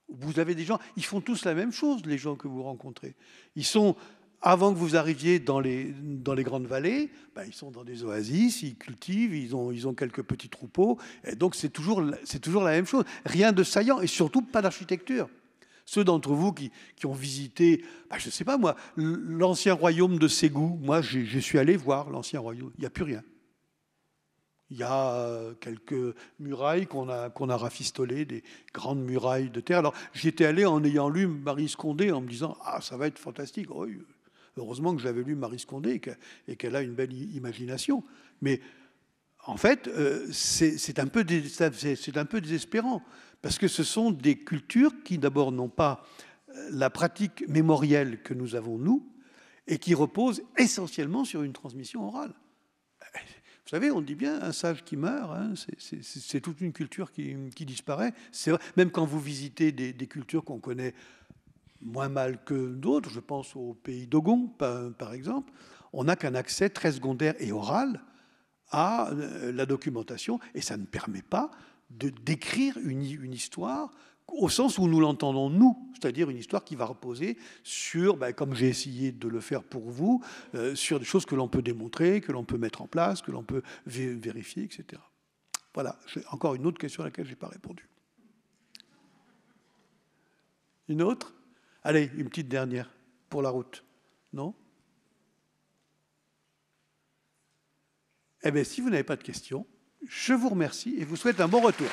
où vous avez des gens, ils font tous la même chose, les gens que vous rencontrez. Ils sont, avant que vous arriviez dans les grandes vallées, ils sont dans des oasis, ils cultivent, ils ont quelques petits troupeaux. Et donc, c'est toujours la même chose. Rien de saillant et surtout pas d'architecture. Ceux d'entre vous qui ont visité, je ne sais pas moi, l'ancien royaume de Ségou, moi je suis allé voir l'ancien royaume, il n'y a plus rien. Il y a quelques murailles qu'on a rafistolées, des grandes murailles de terre. Alors j'y étais allé en ayant lu Marie Scondé, en me disant « Ah, ça va être fantastique. Oh, » Heureusement que j'avais lu Marie Scondé et qu'elle a une belle imagination. Mais en fait, c'est un peu désespérant. Parce que ce sont des cultures qui, d'abord, n'ont pas la pratique mémorielle que nous avons, nous, et qui reposent essentiellement sur une transmission orale. Vous savez, on dit bien un sage qui meurt, hein, c'est toute une culture qui disparaît. C'est vrai, même quand vous visitez des cultures qu'on connaît moins mal que d'autres, je pense au pays d'Ogon, par exemple, on n'a qu'un accès très secondaire et oral à la documentation, et ça ne permet pas de décrire une histoire au sens où nous l'entendons nous, c'est-à-dire une histoire qui va reposer sur, comme j'ai essayé de le faire pour vous, sur des choses que l'on peut démontrer, que l'on peut mettre en place, que l'on peut vérifier, etc. Voilà, j'ai encore une autre question à laquelle je n'ai pas répondu. Une autre? Allez, une petite dernière pour la route. Non? Eh bien, si vous n'avez pas de questions, je vous remercie et vous souhaite un bon retour.